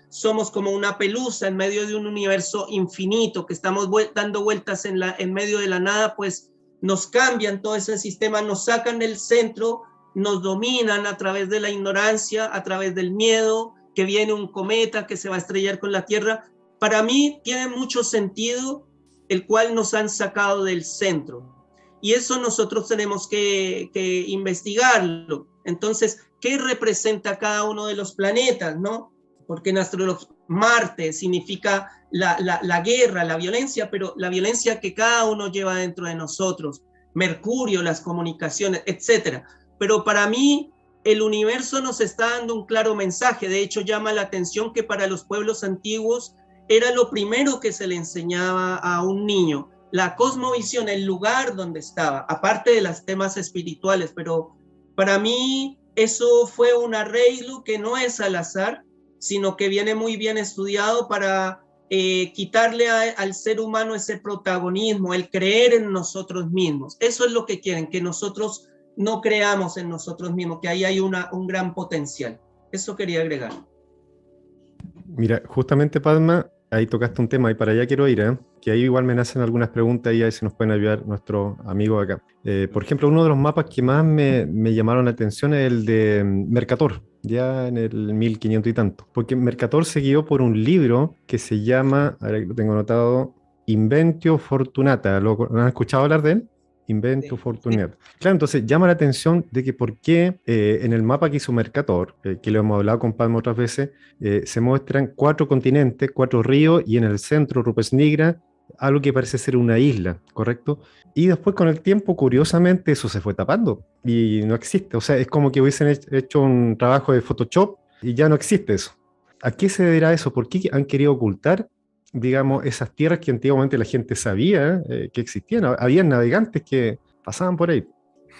somos como una pelusa en medio de un universo infinito, que estamos dando vueltas en medio de la nada, pues nos cambian todo ese sistema, nos sacan del centro, nos dominan a través de la ignorancia, a través del miedo, que viene un cometa que se va a estrellar con la Tierra. Para mí tiene mucho sentido el cual nos han sacado del centro. Y eso nosotros tenemos que investigarlo. Entonces, ¿qué representa cada uno de los planetas, no? Porque en astrología Marte significa la guerra, la violencia, pero la violencia que cada uno lleva dentro de nosotros. Mercurio, las comunicaciones, etcétera. Pero para mí, el universo nos está dando un claro mensaje. De hecho, llama la atención que para los pueblos antiguos era lo primero que se le enseñaba a un niño. La cosmovisión, el lugar donde estaba, aparte de los temas espirituales. Pero para mí, eso fue un arreglo que no es al azar, sino que viene muy bien estudiado para quitarle al ser humano ese protagonismo, el creer en nosotros mismos. Eso es lo que quieren, que nosotros no creamos en nosotros mismos, que ahí hay un gran potencial. Eso quería agregar. Mira, justamente Padma, ahí tocaste un tema y para allá quiero ir, que ahí igual me nacen algunas preguntas y ahí se nos pueden ayudar nuestros amigos acá. Por ejemplo, uno de los mapas que más me llamaron la atención es el de Mercator, ya en el 1500 y tanto, porque Mercator se guió por un libro que se llama, ahora lo tengo anotado, Inventio Fortunata. ¿Lo han escuchado hablar de él? Inventio Fortunata. Claro, entonces llama la atención de que por qué en el mapa que hizo Mercator, que lo hemos hablado con Palma otras veces, se muestran 4 continentes, 4 ríos y en el centro Rupes Nigra, algo que parece ser una isla, ¿correcto? Y después con el tiempo, curiosamente, eso se fue tapando y no existe. O sea, es como que hubiesen hecho un trabajo de Photoshop y ya no existe eso. ¿A qué se deberá eso? ¿Por qué han querido ocultar, digamos, esas tierras que antiguamente la gente sabía que existían? Había navegantes que pasaban por ahí.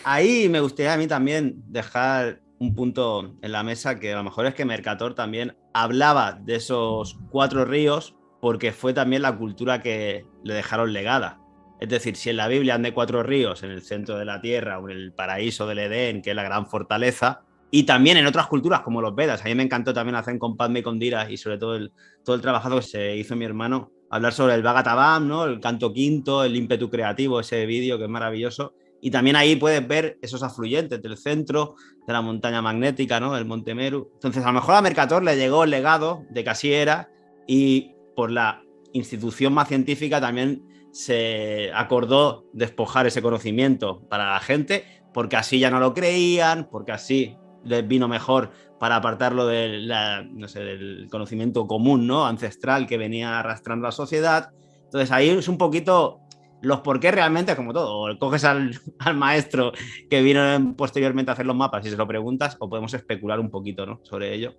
Ahí me gustaría a mí también dejar un punto en la mesa, que a lo mejor es que Mercator también hablaba de esos 4 ríos porque fue también la cultura que le dejaron legada. Es decir, si en la Biblia han de 4 ríos en el centro de la tierra o en el paraíso del Edén, que es la gran fortaleza, y también en otras culturas como los Vedas. A mí me encantó también hacer con Padme y con Dira y sobre todo todo el trabajo que se hizo mi hermano, hablar sobre el Bhagavatam, ¿no? El canto quinto, el ímpetu creativo, ese vídeo que es maravilloso. Y también ahí puedes ver esos afluentes del centro, de la montaña magnética, ¿no? Del Monte Meru. Entonces, a lo mejor a Mercator le llegó el legado de que así era y por la institución más científica también se acordó despojar ese conocimiento para la gente, porque así ya no lo creían, porque así les vino mejor para apartarlo de del conocimiento común, ¿no? Ancestral que venía arrastrando la sociedad. Entonces ahí es un poquito los por qué realmente, como todo, o coges al maestro que vino posteriormente a hacer los mapas y se lo preguntas, o podemos especular un poquito, ¿no? Sobre ello.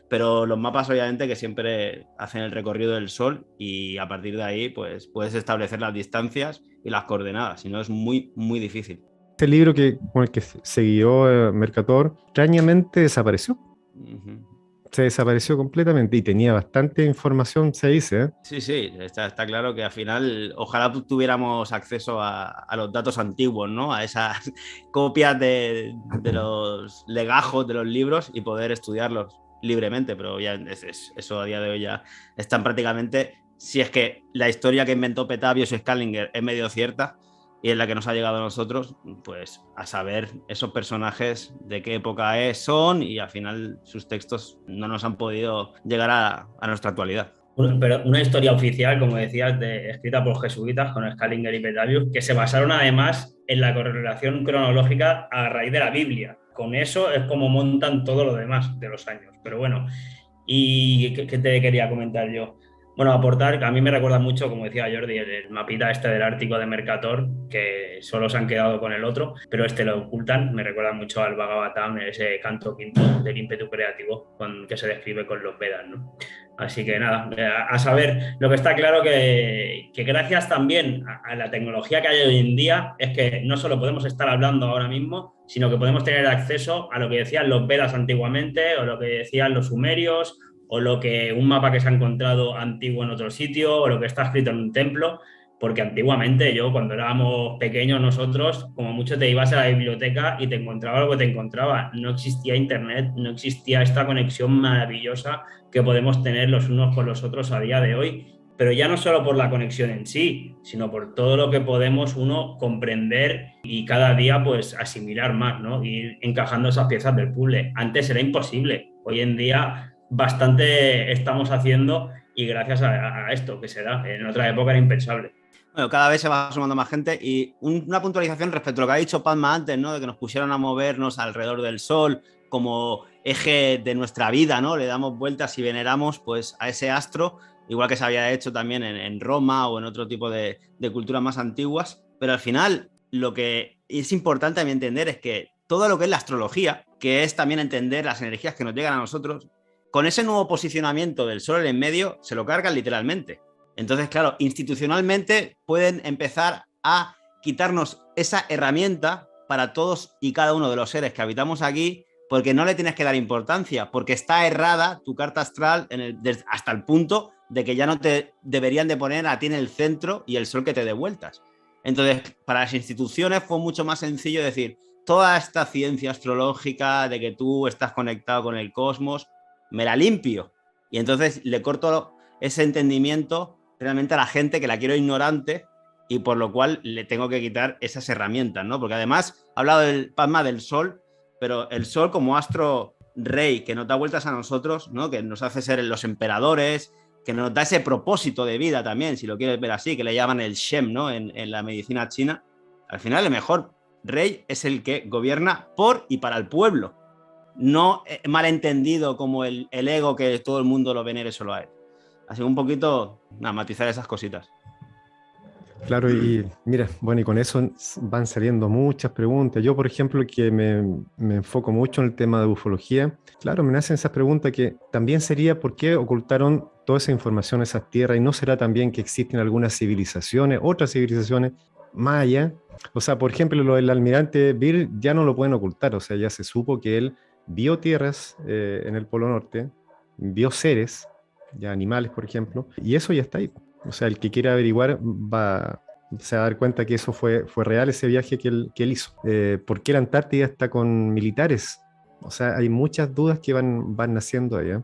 Pero los mapas obviamente que siempre hacen el recorrido del Sol y a partir de ahí pues puedes establecer las distancias y las coordenadas, si no es muy, muy difícil. Este libro con el que se guió Mercator, extrañamente desapareció. Se desapareció completamente y tenía bastante información, se dice. Sí, sí, está claro que al final ojalá tuviéramos acceso a los datos antiguos, ¿no? A esas copias de los legajos de los libros y poder estudiarlos libremente, pero ya eso a día de hoy ya están prácticamente, si es que la historia que inventó Petavius y Scalinger es medio cierta y es la que nos ha llegado a nosotros, pues a saber esos personajes de qué época son y al final sus textos no nos han podido llegar a nuestra actualidad. Pero una historia oficial, como decías, escrita por jesuitas con Scalinger y Petavius, que se basaron además en la correlación cronológica a raíz de la Biblia. Con eso es como montan todo lo demás de los años. Pero bueno, ¿y qué te quería comentar yo? Bueno, aportar, que a mí me recuerda mucho, como decía Jordi, el mapita este del Ártico de Mercator, que solo se han quedado con el otro, pero este lo ocultan, me recuerda mucho al Bhagavatam, ese canto quinto del ímpetu creativo que se describe con los Vedas, ¿no? Así que nada, a saber, lo que está claro que gracias también a la tecnología que hay hoy en día es que no solo podemos estar hablando ahora mismo, sino que podemos tener acceso a lo que decían los Vedas antiguamente o lo que decían los sumerios o un mapa que se ha encontrado antiguo en otro sitio o lo que está escrito en un templo, porque antiguamente yo, cuando éramos pequeños nosotros, como mucho te ibas a la biblioteca y te encontraba lo que te encontraba. No existía internet, no existía esta conexión maravillosa que podemos tener los unos con los otros a día de hoy, pero ya no solo por la conexión en sí, sino por todo lo que podemos uno comprender y cada día pues asimilar más, ¿no? Ir encajando esas piezas del puzzle. Antes era imposible, hoy en día bastante estamos haciendo y gracias a esto que se da. En otra época era impensable. Bueno, cada vez se va sumando más gente y una puntualización respecto a lo que ha dicho Padma antes, ¿no? De que nos pusieron a movernos alrededor del Sol como eje de nuestra vida, ¿no? Le damos vueltas y veneramos pues a ese astro, igual que se había hecho también en Roma o en otro tipo de culturas más antiguas, pero al final lo que es importante también entender es que todo lo que es la astrología, que es también entender las energías que nos llegan a nosotros, con ese nuevo posicionamiento del Sol en medio, se lo cargan literalmente. Entonces, claro, institucionalmente pueden empezar a quitarnos esa herramienta para todos y cada uno de los seres que habitamos aquí, porque no le tienes que dar importancia, porque está errada tu carta astral hasta el punto de que ya no te deberían de poner a ti en el centro y el Sol que te dé vueltas. Entonces, para las instituciones fue mucho más sencillo decir, toda esta ciencia astrológica de que tú estás conectado con el cosmos, me la limpio. Y entonces le corto ese entendimiento realmente a la gente que la quiero ignorante y por lo cual le tengo que quitar esas herramientas, ¿no? Porque además ha hablado del Padma del Sol, pero el Sol como astro rey que nos da vueltas a nosotros, ¿no? Que nos hace ser los emperadores, que nos da ese propósito de vida también, si lo quieres ver así, que le llaman el Shem, ¿no? En la medicina china. Al final el mejor rey es el que gobierna por y para el pueblo, no malentendido como el ego que todo el mundo lo venere solo a él. Así que un poquito, matizar esas cositas. Claro, y mira, bueno, y con eso van saliendo muchas preguntas. Yo, por ejemplo, que me enfoco mucho en el tema de ufología, claro, me nacen esas preguntas que también sería ¿por qué ocultaron toda esa información a esas tierras? ¿Y no será también que existen algunas civilizaciones, otras civilizaciones más allá? O sea, por ejemplo, lo del almirante Beer ya no lo pueden ocultar, o sea, ya se supo que él vio tierras en el Polo Norte, vio seres, ya animales, por ejemplo, y eso ya está ahí. O sea, el que quiera averiguar se va a dar cuenta que eso fue real, ese viaje que él hizo. ¿Por qué la Antártida está con militares? O sea, hay muchas dudas que van naciendo ahí, ¿eh?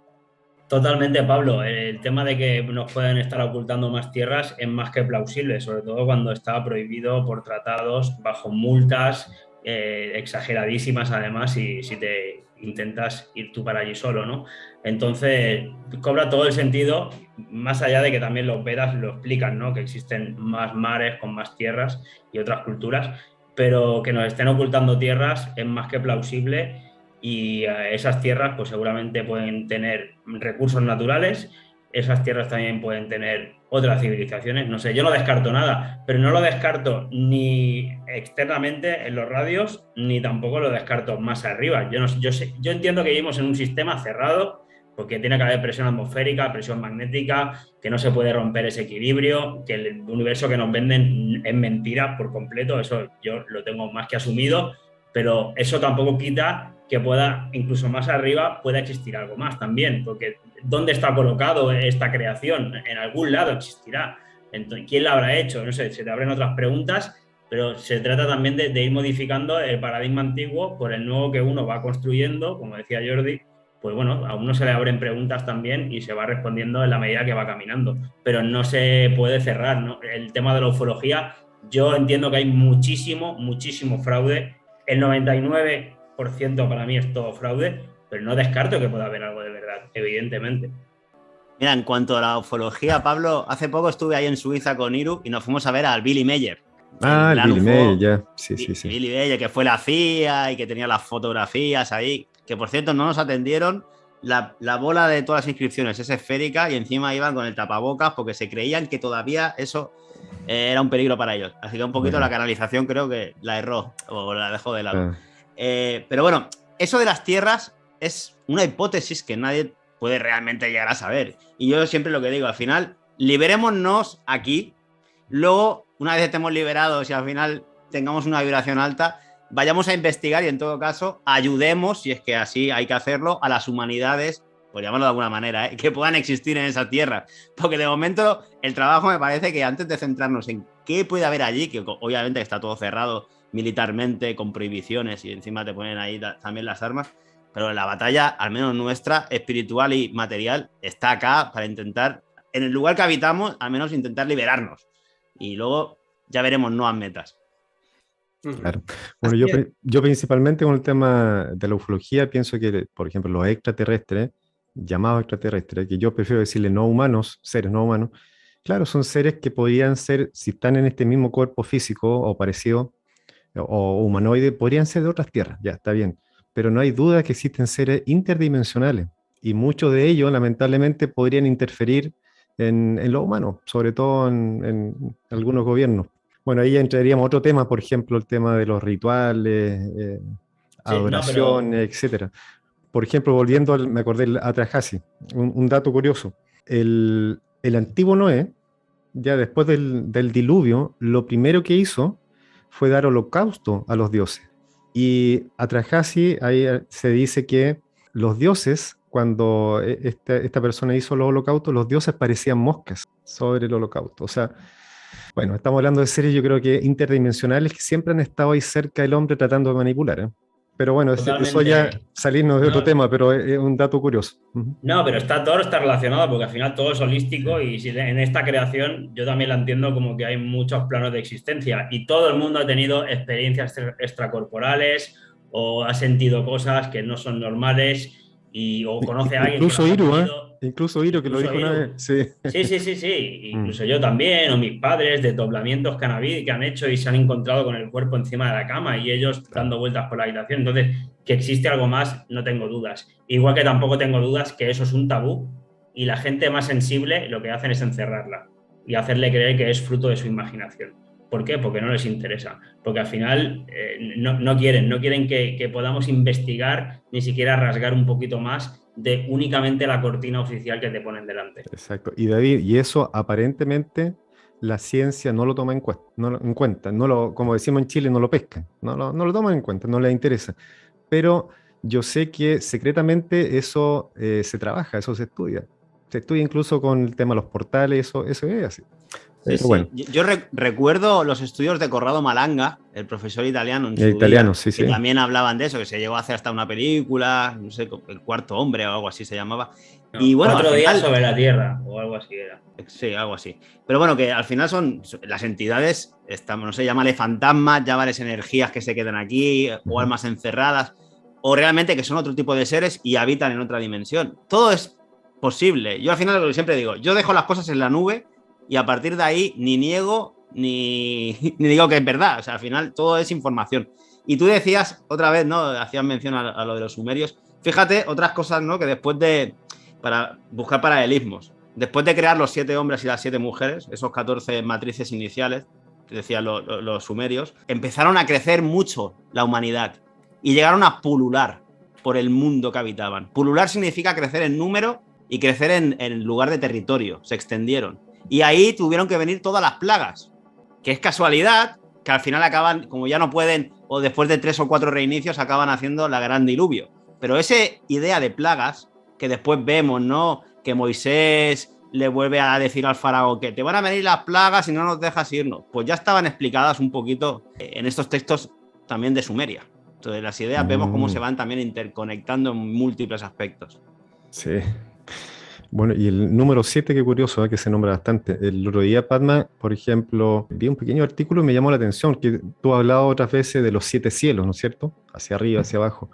Totalmente, Pablo. El tema de que nos pueden estar ocultando más tierras es más que plausible, sobre todo cuando está prohibido por tratados, bajo multas exageradísimas, además, si te intentas ir tú para allí solo, ¿no? Entonces, cobra todo el sentido, más allá de que también los Vedas lo explican, ¿no? Que existen más mares con más tierras y otras culturas, pero que nos estén ocultando tierras es más que plausible. Y esas tierras pues seguramente pueden tener recursos naturales, esas tierras también pueden tener otras civilizaciones, no sé, yo no descarto nada, pero no lo descarto ni externamente en los radios, ni tampoco lo descarto más arriba. Yo entiendo que vivimos en un sistema cerrado, porque tiene que haber presión atmosférica, presión magnética, que no se puede romper ese equilibrio, que el universo que nos venden es mentira por completo, eso yo lo tengo más que asumido, pero eso tampoco quita que pueda, incluso más arriba, pueda existir algo más también, porque ¿dónde está colocado esta creación? En algún lado existirá. Entonces, ¿quién la habrá hecho? No sé, se te abren otras preguntas, pero se trata también de ir modificando el paradigma antiguo por el nuevo que uno va construyendo, como decía Jordi, pues bueno, a uno se le abren preguntas también y se va respondiendo en la medida que va caminando, pero no se puede cerrar, ¿no? El tema de la ufología, yo entiendo que hay muchísimo fraude. El 99% para mí es todo fraude, pero no descarto que pueda haber algo de verdad, evidentemente. Mira, en cuanto a la ufología, Pablo, hace poco estuve ahí en Suiza con Iru y nos fuimos a ver al Billy Meyer. El Billy Meyer, ya. Sí. Billy Meyer, que fue la CIA y que tenía las fotografías ahí, que por cierto no nos atendieron. La bola de todas las inscripciones es esférica y encima iban con el tapabocas porque se creían que todavía eso era un peligro para ellos. Así que un poquito la canalización creo que la erró o la dejó de lado. Pero bueno, eso de las tierras es una hipótesis que nadie puede realmente llegar a saber. Y yo siempre lo que digo, al final, liberémonos aquí, luego, una vez estemos liberados y al final tengamos una vibración alta, vayamos a investigar y en todo caso ayudemos, si es que así hay que hacerlo, a las humanidades por llamarlo de alguna manera, que puedan existir en esa tierra. Porque de momento el trabajo me parece que antes de centrarnos en qué puede haber allí, que obviamente está todo cerrado militarmente, con prohibiciones y encima te ponen ahí también las armas, pero la batalla, al menos nuestra, espiritual y material, está acá para intentar, en el lugar que habitamos, al menos intentar liberarnos. Y luego ya veremos nuevas metas. Claro. Bueno, yo principalmente con el tema de la ufología pienso que, por ejemplo, los extraterrestres, llamados extraterrestres, que yo prefiero decirle no humanos, seres no humanos, claro, son seres que podrían ser, si están en este mismo cuerpo físico o parecido, o humanoide, podrían ser de otras tierras, ya está bien, pero no hay duda que existen seres interdimensionales y muchos de ellos lamentablemente podrían interferir en lo humano, sobre todo en algunos gobiernos. Bueno, ahí ya entraríamos a otro tema, por ejemplo, el tema de los rituales, Sí, no, pero adoraciones, etcétera. Por ejemplo, volviendo me acordé del Atrahasis, un dato curioso. El antiguo Noé, ya después del diluvio, lo primero que hizo fue dar holocausto a los dioses. Y Atrahasis, ahí se dice que los dioses, cuando esta persona hizo los holocaustos, los dioses parecían moscas sobre el holocausto. O sea, bueno, estamos hablando de seres, yo creo que interdimensionales que siempre han estado ahí cerca del hombre tratando de manipular, ¿eh? Pero bueno, eso ya totalmente. salirnos de otro No, tema, pero es un dato curioso. Ujú. no, pero todo está relacionado porque al final todo es holístico y si en esta creación yo también la entiendo como que hay muchos planos de existencia y todo el mundo ha tenido experiencias extracorporales o ha sentido cosas que no son normales o conoce a alguien que Incluso las ha Iru, ¿eh? tenido, Incluso Iru, que lo incluso dijo una vez. Iru. Sí. Sí, sí, sí, sí, Mm. incluso yo también, o mis padres, desdoblamientos que han habido, que han hecho y se han encontrado con el cuerpo encima de la cama y ellos Claro. dando vueltas por la habitación. Entonces, que existe algo más, no tengo dudas. Igual que tampoco tengo dudas que eso es un tabú y la gente más sensible lo que hacen es encerrarla y hacerle creer que es fruto de su imaginación. ¿Por qué? Porque no les interesa. Porque al final no quieren que podamos investigar, ni siquiera rasgar un poquito más de únicamente la cortina oficial que te ponen delante. Exacto. Y David, y eso aparentemente la ciencia no lo toma en cuenta, como decimos en Chile, no lo pescan, no lo toman en cuenta, no les interesa. Pero yo sé que secretamente eso se trabaja, eso se estudia. Se estudia incluso con el tema de los portales, eso es así. Sí, Pero sí. bueno, Yo recuerdo los estudios de Corrado Malanga, el profesor italiano en el su italiano, día, sí, que sí. también hablaban de eso, que se llegó a hacer hasta una película, no sé, El Cuarto Hombre o algo así se llamaba. Y No, bueno, al 4 días final, sobre la Tierra o algo así era. sí, algo así. Pero bueno, que al final son las entidades, no sé, llámale fantasmas, llámales energías que se quedan aquí, o Ujú. almas encerradas, o realmente que son otro tipo de seres y habitan en otra dimensión. Todo es posible. Yo al final, lo que siempre digo, yo dejo las cosas en la nube y a partir de ahí ni niego ni digo que es verdad. O sea, al final todo es información. Y tú decías otra vez, ¿no? Hacías mención a lo de los sumerios. Fíjate, otras cosas, ¿no? Que después para buscar paralelismos, después de crear los 7 hombres y las 7 mujeres, esos 14 matrices iniciales, que decían los sumerios, empezaron a crecer mucho la humanidad y llegaron a pulular por el mundo que habitaban. Pulular significa crecer en número y crecer en lugar de territorio. Se extendieron. Y ahí tuvieron que venir todas las plagas, que es casualidad que al final acaban, como ya no pueden, o después de 3 o 4 reinicios, acaban haciendo la gran diluvio. Pero esa idea de plagas que después vemos, ¿no? Que Moisés le vuelve a decir al faraón que te van a venir las plagas y no nos dejas irnos. Pues ya estaban explicadas un poquito en estos textos también de Sumeria. Entonces las ideas vemos cómo se van también interconectando en múltiples aspectos. Sí. Bueno, y el número 7, qué curioso, que se nombra bastante. El otro día, Padma, por ejemplo, vi un pequeño artículo y me llamó la atención, que tú has hablado otras veces de los 7 cielos, ¿no es cierto? Hacia arriba, hacia abajo.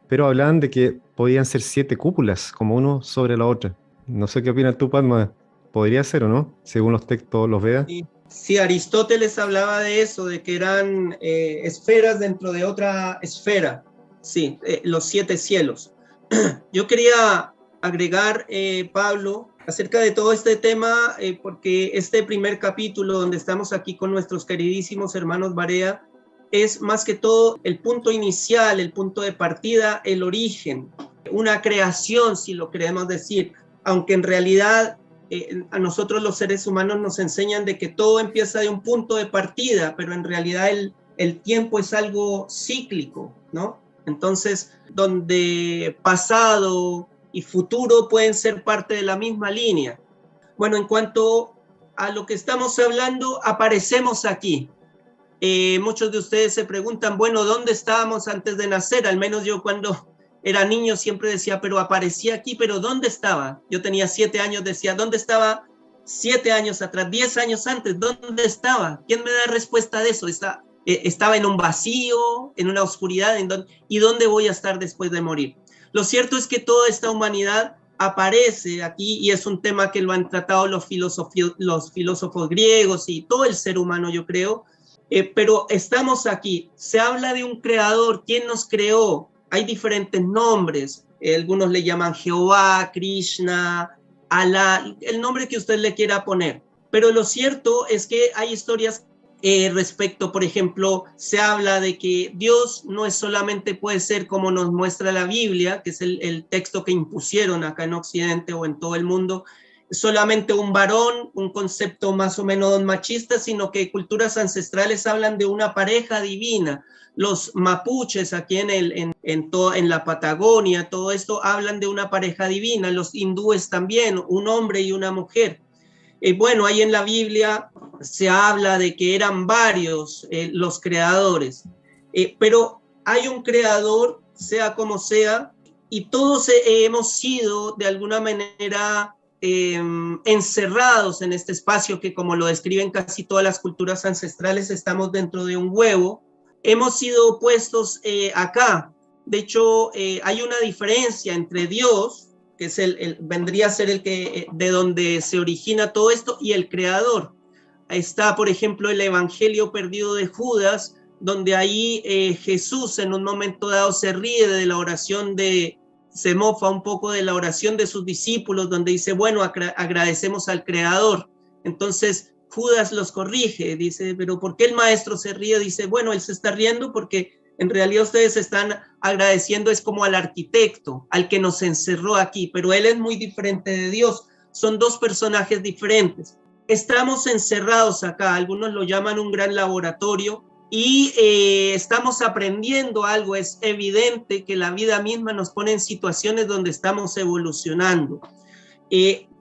Pero hablaban de que podían ser 7 cúpulas, como uno sobre la otra. No sé qué opinas tú, Padma. ¿Podría ser o no? Según los textos, los veas. Sí, Aristóteles hablaba de eso, de que eran esferas dentro de otra esfera. Sí, los 7 cielos. Yo quería agregar, Pablo, acerca de todo este tema, porque este primer capítulo donde estamos aquí con nuestros queridísimos hermanos Barea, es más que todo el punto inicial, el punto de partida, el origen, una creación, si lo queremos decir, aunque en realidad a nosotros los seres humanos nos enseñan de que todo empieza de un punto de partida, pero en realidad el tiempo es algo cíclico, ¿no? Entonces, donde pasado, y futuro pueden ser parte de la misma línea. Bueno, en cuanto a lo que estamos hablando, aparecemos aquí. Muchos de ustedes se preguntan, bueno, ¿dónde estábamos antes de nacer? Al menos yo cuando era niño siempre decía, pero aparecía aquí, pero ¿dónde estaba? Yo tenía 7 años, decía, ¿dónde estaba 7 años atrás, 10 años antes? ¿Dónde estaba? ¿Quién me da respuesta de eso? Estaba en un vacío, en una oscuridad, ¿y dónde voy a estar después de morir? Lo cierto es que toda esta humanidad aparece aquí, y es un tema que lo han tratado los filósofos griegos y todo el ser humano, yo creo, pero estamos aquí. Se habla de un creador. ¿Quién nos creó? Hay diferentes nombres. Algunos le llaman Jehová, Krishna, Alá, el nombre que usted le quiera poner. Pero lo cierto es que hay historias respecto, por ejemplo, se habla de que Dios no es solamente puede ser como nos muestra la Biblia, que es el texto que impusieron acá en Occidente o en todo el mundo, solamente un varón, un concepto más o menos machista, sino que culturas ancestrales hablan de una pareja divina. Los mapuches aquí en la Patagonia, todo esto hablan de una pareja divina. Los hindúes también, un hombre y una mujer. Bueno, ahí en la Biblia se habla de que eran varios los creadores, pero hay un creador, sea como sea, y todos hemos sido de alguna manera encerrados en este espacio que, como lo describen casi todas las culturas ancestrales, estamos dentro de un huevo. Hemos sido puestos acá. De hecho, hay una diferencia entre Dios, que es vendría a ser el que de donde se origina todo esto, y el creador. Está, por ejemplo, el Evangelio perdido de Judas, donde ahí Jesús en un momento dado se ríe de la oración se mofa un poco de la oración de sus discípulos, donde dice, bueno, agradecemos al creador. Entonces Judas los corrige, dice, pero ¿por qué el maestro se ríe? Dice, bueno, él se está riendo porque en realidad ustedes están agradeciendo es como al arquitecto, al que nos encerró aquí, pero él es muy diferente de Dios. Son dos personajes diferentes. Estamos encerrados acá, algunos lo llaman un gran laboratorio, y estamos aprendiendo algo. Es evidente que la vida misma nos pone en situaciones donde estamos evolucionando.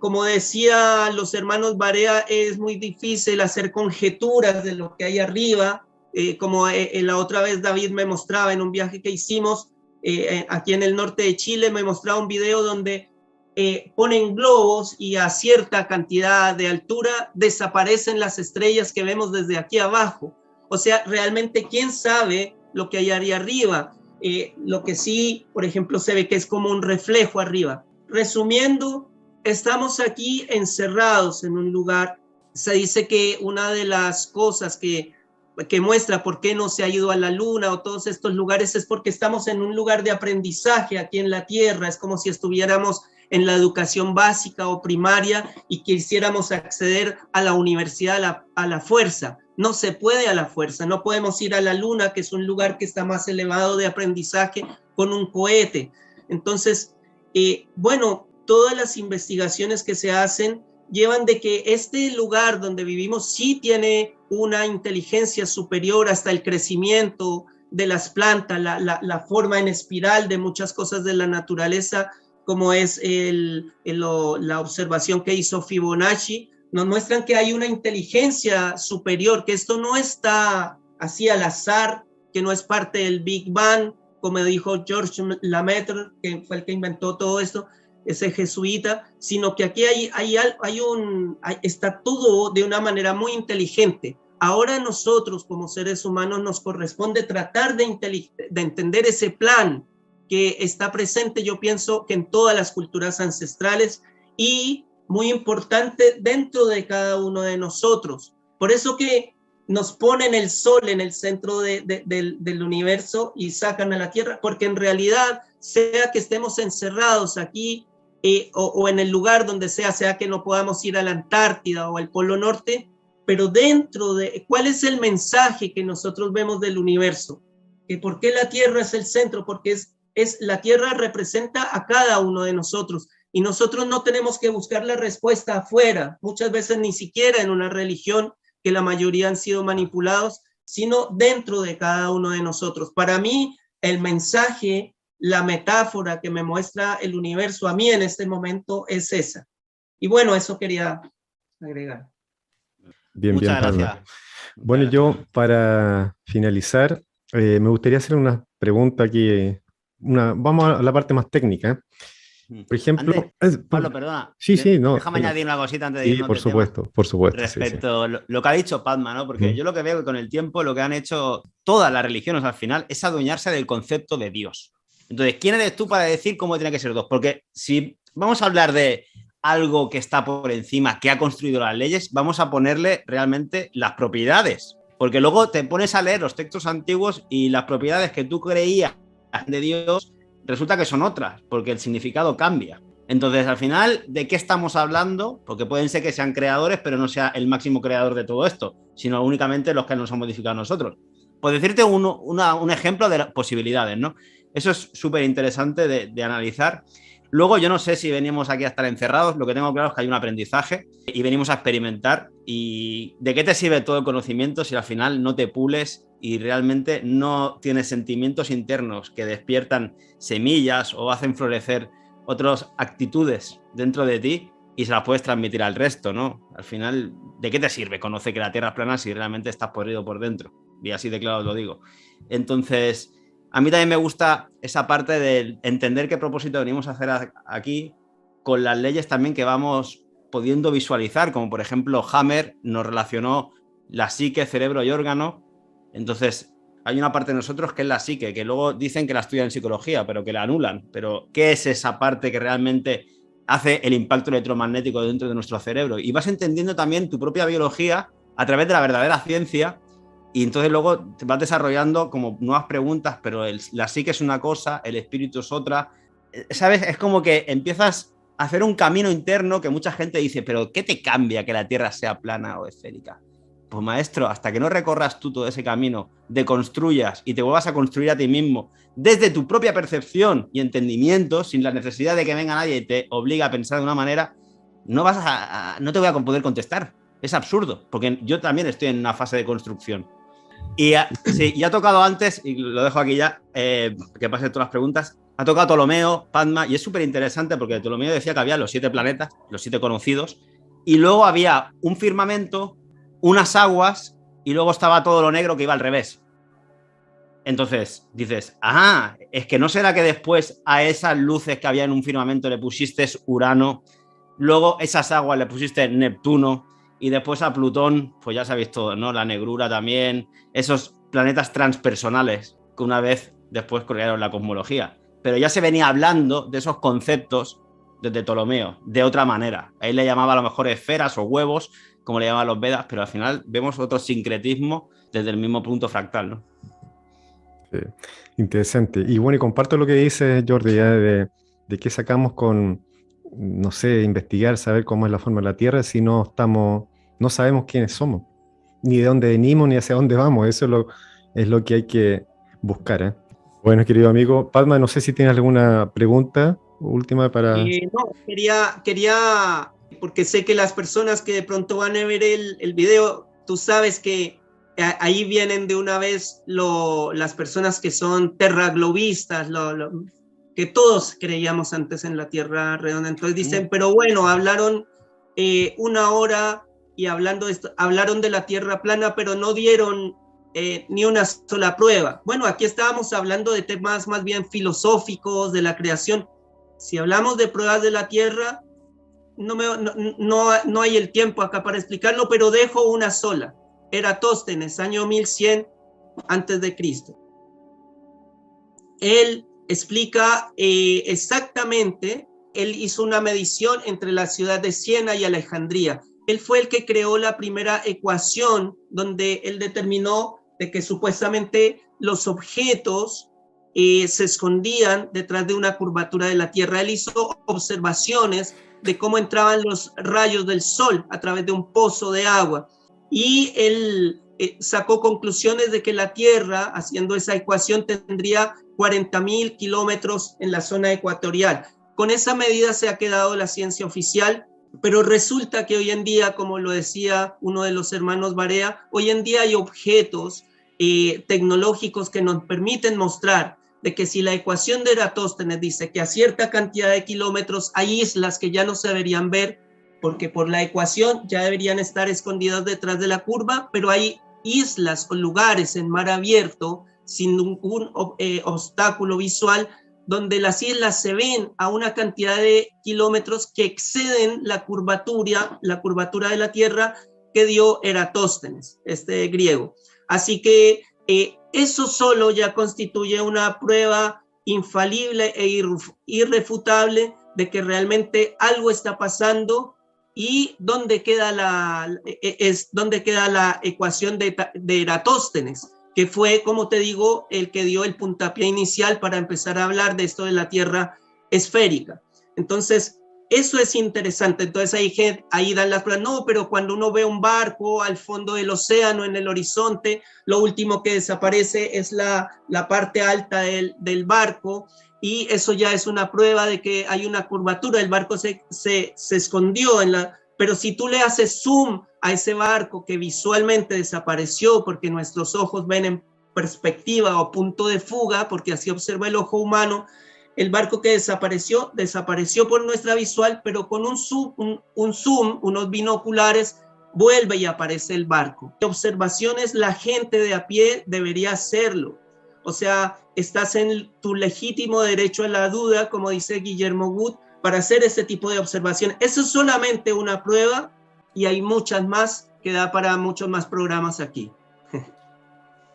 Como decía los hermanos Barea, es muy difícil hacer conjeturas de lo que hay arriba, como la otra vez David me mostraba en un viaje que hicimos aquí en el norte de Chile, me mostraba un video donde ponen globos y a cierta cantidad de altura desaparecen las estrellas que vemos desde aquí abajo. O sea, realmente, ¿quién sabe lo que hay ahí arriba? Lo que sí, por ejemplo, se ve que es como un reflejo arriba. Resumiendo, estamos aquí encerrados en un lugar. Se dice que una de las cosas que muestra por qué no se ha ido a la luna o todos estos lugares es porque estamos en un lugar de aprendizaje aquí en la Tierra. Es como si estuviéramos en la educación básica o primaria y quisiéramos acceder a la universidad a la fuerza. No se puede a la fuerza, no podemos ir a la luna, que es un lugar que está más elevado de aprendizaje, con un cohete. Entonces, bueno, todas las investigaciones que se hacen llevan de que este lugar donde vivimos sí tiene una inteligencia superior hasta el crecimiento de las plantas, la forma en espiral de muchas cosas de la naturaleza, como es la observación que hizo Fibonacci, nos muestran que hay una inteligencia superior, que esto no está así al azar, que no es parte del Big Bang, como dijo Georges Lemaitre, que fue el que inventó todo esto, ese jesuita, sino que aquí está todo de una manera muy inteligente. Ahora nosotros como seres humanos nos corresponde tratar de entender ese plan que está presente, yo pienso que en todas las culturas ancestrales, y muy importante dentro de cada uno de nosotros. Por eso que nos ponen el sol en el centro del universo y sacan a la Tierra, porque en realidad, sea que estemos encerrados aquí o en el lugar donde sea que no podamos ir a la Antártida o al Polo Norte, pero dentro de, ¿cuál es el mensaje que nosotros vemos del universo? Que ¿por qué la Tierra es el centro? Porque la Tierra representa a cada uno de nosotros, y nosotros no tenemos que buscar la respuesta afuera, muchas veces ni siquiera en una religión, que la mayoría han sido manipulados, sino dentro de cada uno de nosotros. Para mí, el mensaje la metáfora que me muestra el universo a mí en este momento es esa. Y bueno, eso quería agregar. Bien, Muchas bien, Palma. gracias. Bueno, Muchas yo gracias. para finalizar, me gustaría hacer una pregunta aquí. Vamos a la parte más técnica. Por ejemplo, Antes, Pablo, perdona, sí, sí, no, déjame añadir una cosita antes de sí, irnos de tema. por supuesto, sí, sí. Respecto a lo que ha dicho Padma, ¿no? Porque yo lo que veo que con el tiempo lo que han hecho todas las religiones al final es adueñarse del concepto de Dios. Entonces, ¿quién eres tú para decir cómo tiene que ser Dios? Porque si vamos a hablar de algo que está por encima, que ha construido las leyes, vamos a ponerle realmente las propiedades. Porque luego te pones a leer los textos antiguos y las propiedades que tú creías de Dios resulta que son otras, porque el significado cambia. Entonces, al final, ¿de qué estamos hablando? Porque pueden ser que sean creadores, pero no sea el máximo creador de todo esto, sino únicamente los que nos han modificado nosotros. Por decirte un ejemplo de las posibilidades, ¿no? Eso es súper interesante de analizar. Luego, yo no sé si venimos aquí a estar encerrados, lo que tengo claro es que hay un aprendizaje y venimos a experimentar. ¿Y de qué te sirve todo el conocimiento si al final no te pules y realmente no tienes sentimientos internos que despiertan semillas o hacen florecer otras actitudes dentro de ti y se las puedes transmitir al resto, ¿no? Al final, ¿de qué te sirve conocer que la Tierra es plana si realmente estás podrido por dentro? Y así de claro os lo digo. Entonces, a mí también me gusta esa parte de entender qué propósito venimos a hacer aquí con las leyes también que vamos pudiendo visualizar, como por ejemplo Hammer nos relacionó la psique, cerebro y órgano. Entonces, hay una parte de nosotros que es la psique, que luego dicen que la estudian en psicología, pero que la anulan. Pero, ¿qué es esa parte que realmente hace el impacto electromagnético dentro de nuestro cerebro? Y vas entendiendo también tu propia biología a través de la verdadera ciencia y entonces luego te vas desarrollando como nuevas preguntas, pero la psique es una cosa, el espíritu es otra. ¿Sabes? Es como que empiezas a hacer un camino interno que mucha gente dice, pero ¿qué te cambia que la Tierra sea plana o esférica? Pues maestro, hasta que no recorras tú todo ese camino, deconstruyas y te vuelvas a construir a ti mismo desde tu propia percepción y entendimiento, sin la necesidad de que venga nadie y te obligue a pensar de una manera, no te voy a poder contestar. Es absurdo, porque yo también estoy en una fase de construcción. Y sí, ya ha tocado antes, y lo dejo aquí ya, que pasen todas las preguntas, ha tocado Ptolomeo, Padma, y es súper interesante porque Ptolomeo decía que había los 7 planetas, los 7 conocidos, y luego había un firmamento, unas aguas, y luego estaba todo lo negro que iba al revés. Entonces dices, es que no será que después a esas luces que había en un firmamento le pusiste Urano, luego esas aguas le pusiste Neptuno, y después a Plutón, pues ya sabéis todo, ¿no? La negrura también, esos planetas transpersonales que una vez después crearon la cosmología. Pero ya se venía hablando de esos conceptos desde Ptolomeo, de otra manera. Ahí le llamaba a lo mejor esferas o huevos, como le llamaban los Vedas, pero al final vemos otro sincretismo desde el mismo punto fractal, ¿no? Sí, interesante. Y bueno, y comparto lo que dice Jordi, ya de qué sacamos con, no sé, investigar, saber cómo es la forma de la Tierra si no sabemos quiénes somos, ni de dónde venimos, ni hacia dónde vamos. Eso es lo que hay que buscar, ¿eh? Bueno, querido amigo, Padma, no sé si tienes alguna pregunta última para... No, quería, porque sé que las personas que de pronto van a ver el video, tú sabes que ahí vienen de una vez las personas que son terraglobistas, que todos creíamos antes en la Tierra redonda. Entonces dicen, pero bueno, hablaron 1 hora y hablaron de la Tierra plana, pero no dieron ni una sola prueba. Bueno, aquí estábamos hablando de temas más bien filosóficos, de la creación. Si hablamos de pruebas de la Tierra, no hay el tiempo acá para explicarlo, pero dejo una sola. Eratóstenes, año 1100 antes de Cristo. Él explica exactamente, él hizo una medición entre la ciudad de Siena y Alejandría. Él fue el que creó la primera ecuación donde él determinó de que supuestamente los objetos se escondían detrás de una curvatura de la Tierra. Él hizo observaciones de cómo entraban los rayos del sol a través de un pozo de agua. Y él sacó conclusiones de que la Tierra, haciendo esa ecuación, tendría 40.000 kilómetros en la zona ecuatorial. Con esa medida se ha quedado la ciencia oficial, pero resulta que hoy en día, como lo decía uno de los hermanos Barea, hoy en día hay objetos tecnológicos que nos permiten mostrar de que si la ecuación de Eratóstenes dice que a cierta cantidad de kilómetros hay islas que ya no se deberían ver, porque por la ecuación ya deberían estar escondidas detrás de la curva, pero hay islas o lugares en mar abierto sin ningún obstáculo visual, donde las islas se ven a una cantidad de kilómetros que exceden la curvatura de la Tierra que dio Eratóstenes, este griego. Así que eso solo ya constituye una prueba infalible e irrefutable de que realmente algo está pasando. ¿Y dónde queda la ecuación de Eratóstenes? Que fue, como te digo, el que dio el puntapié inicial para empezar a hablar de esto de la Tierra esférica. Entonces, eso es interesante. Entonces ahí dan las pruebas. No, pero cuando uno ve un barco al fondo del océano, en el horizonte, lo último que desaparece es la parte alta del barco, y eso ya es una prueba de que hay una curvatura. El barco se escondió pero si tú le haces zoom a ese barco que visualmente desapareció, porque nuestros ojos ven en perspectiva o punto de fuga, porque así observa el ojo humano, el barco que desapareció por nuestra visual, pero con un zoom, unos binoculares, vuelve y aparece el barco. Observaciones, la gente de a pie debería hacerlo. O sea, estás en tu legítimo derecho a la duda, como dice Guillermo Wood, para hacer ese tipo de observación. Eso es solamente una prueba, y hay muchas más que da para muchos más programas aquí.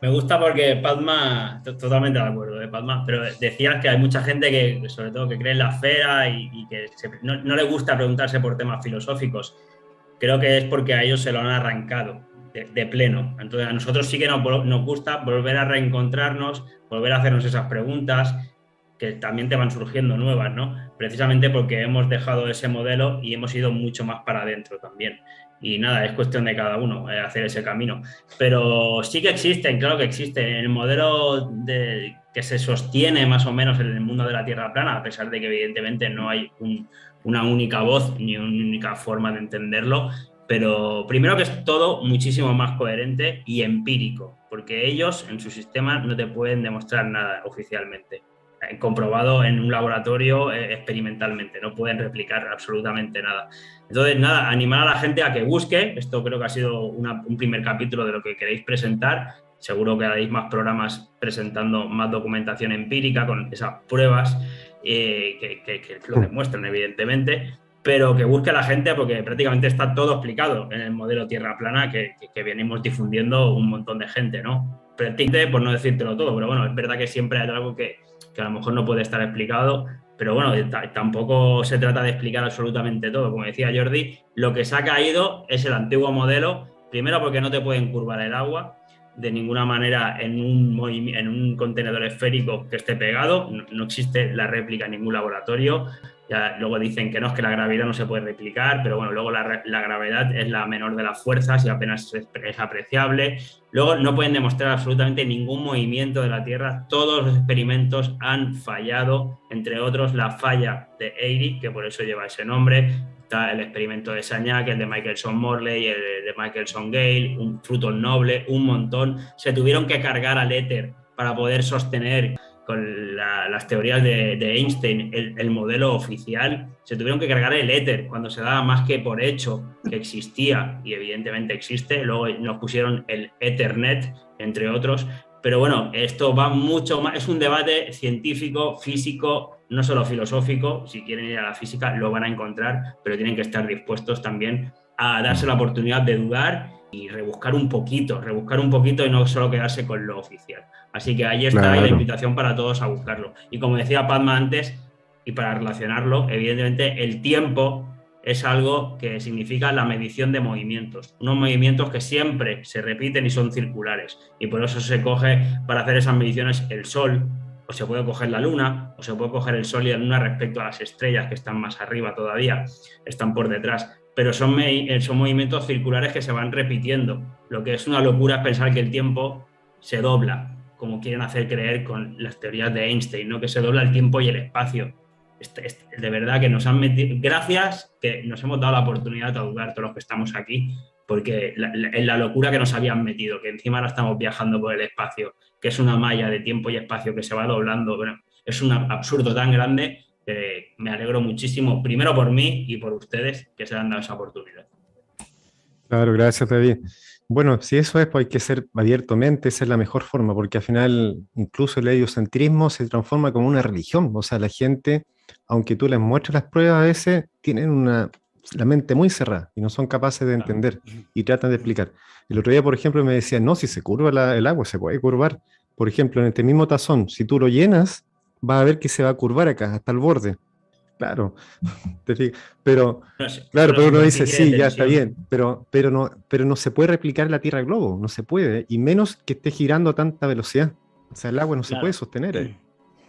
Me gusta porque Padma, totalmente de acuerdo, Padma, pero decías que hay mucha gente que, sobre todo, que cree en la esfera y que no le gusta preguntarse por temas filosóficos. Creo que es porque a ellos se lo han arrancado de pleno. Entonces, a nosotros sí que nos gusta volver a reencontrarnos, volver a hacernos esas preguntas, que también te van surgiendo nuevas, ¿no? Precisamente porque hemos dejado ese modelo y hemos ido mucho más para adentro también. Y nada, es cuestión de cada uno hacer ese camino. Pero sí que existen, claro que existen. El modelo que se sostiene más o menos en el mundo de la Tierra plana, a pesar de que evidentemente no hay una única voz ni una única forma de entenderlo, pero primero que es todo muchísimo más coherente y empírico, porque ellos en su sistema no te pueden demostrar nada oficialmente. Comprobado en un laboratorio experimentalmente, no pueden replicar absolutamente nada. Entonces, nada, animar a la gente a que busque. Esto creo que ha sido un primer capítulo de lo que queréis presentar. Seguro que haréis más programas presentando más documentación empírica con esas pruebas que lo demuestran, evidentemente, pero que busque a la gente, porque prácticamente está todo explicado en el modelo Tierra plana que venimos difundiendo un montón de gente, ¿no? Prácticamente, por no decírtelo todo, pero bueno, es verdad que siempre hay algo que a lo mejor no puede estar explicado, pero bueno, tampoco se trata de explicar absolutamente todo. Como decía Jordi, lo que se ha caído es el antiguo modelo, primero porque no te pueden curvar el agua de ninguna manera en un contenedor esférico que esté pegado, no existe la réplica en ningún laboratorio. Ya luego dicen que no, es que la gravedad no se puede replicar, pero bueno, luego la gravedad es la menor de las fuerzas y apenas es apreciable. Luego no pueden demostrar absolutamente ningún movimiento de la Tierra. Todos los experimentos han fallado, entre otros la falla de Airy, que por eso lleva ese nombre. Está el experimento de Sagnac, el de Michelson-Morley, el de Michelson-Gale, un Fruton Noble, un montón. Se tuvieron que cargar al éter para poder sostener con las teorías de Einstein el modelo oficial. Se tuvieron que cargar el éter cuando se daba más que por hecho que existía, y evidentemente existe. Luego nos pusieron el Ethernet, entre otros. Pero bueno, esto va mucho más, es un debate científico, físico, no solo filosófico. Si quieren ir a la física lo van a encontrar, pero tienen que estar dispuestos también a darse la oportunidad de dudar y rebuscar un poquito y no solo quedarse con lo oficial. Así que ahí está, claro, la invitación para todos a buscarlo. Y como decía Padma antes, y para relacionarlo, evidentemente el tiempo es algo que significa la medición de movimientos, unos movimientos que siempre se repiten y son circulares, y por eso se coge para hacer esas mediciones el Sol, o se puede coger la Luna, o se puede coger el Sol y la Luna respecto a las estrellas que están más arriba todavía, están por detrás. Pero son movimientos circulares que se van repitiendo. Lo que es una locura es pensar que el tiempo se dobla, como quieren hacer creer con las teorías de Einstein, ¿no? Que se dobla el tiempo y el espacio. De verdad que nos han metido, gracias que nos hemos dado la oportunidad de dudar todos los que estamos aquí, porque en la locura que nos habían metido, que encima ahora estamos viajando por el espacio, que es una malla de tiempo y espacio que se va doblando, bueno, es un absurdo tan grande que me alegro muchísimo, primero por mí y por ustedes que se han dado esa oportunidad. Claro, gracias, David. Bueno, si eso es, pues hay que ser abiertamente, esa es la mejor forma, porque al final incluso el heliocentrismo se transforma como una religión. O sea, la gente, aunque tú les muestres las pruebas, a veces tienen la mente muy cerrada y no son capaces de entender y tratan de explicar. El otro día, por ejemplo, me decían, no, si se curva el agua, se puede curvar. Por ejemplo, en este mismo tazón, si tú lo llenas, vas a ver que se va a curvar acá, hasta el borde. Claro, pero claro, Solo pero uno dice, superficie de sí, ya está tensión. bien, pero no se puede replicar la Tierra globo, no se puede, y menos que esté girando a tanta velocidad. O sea, el agua no se puede Claro. sostener ahí.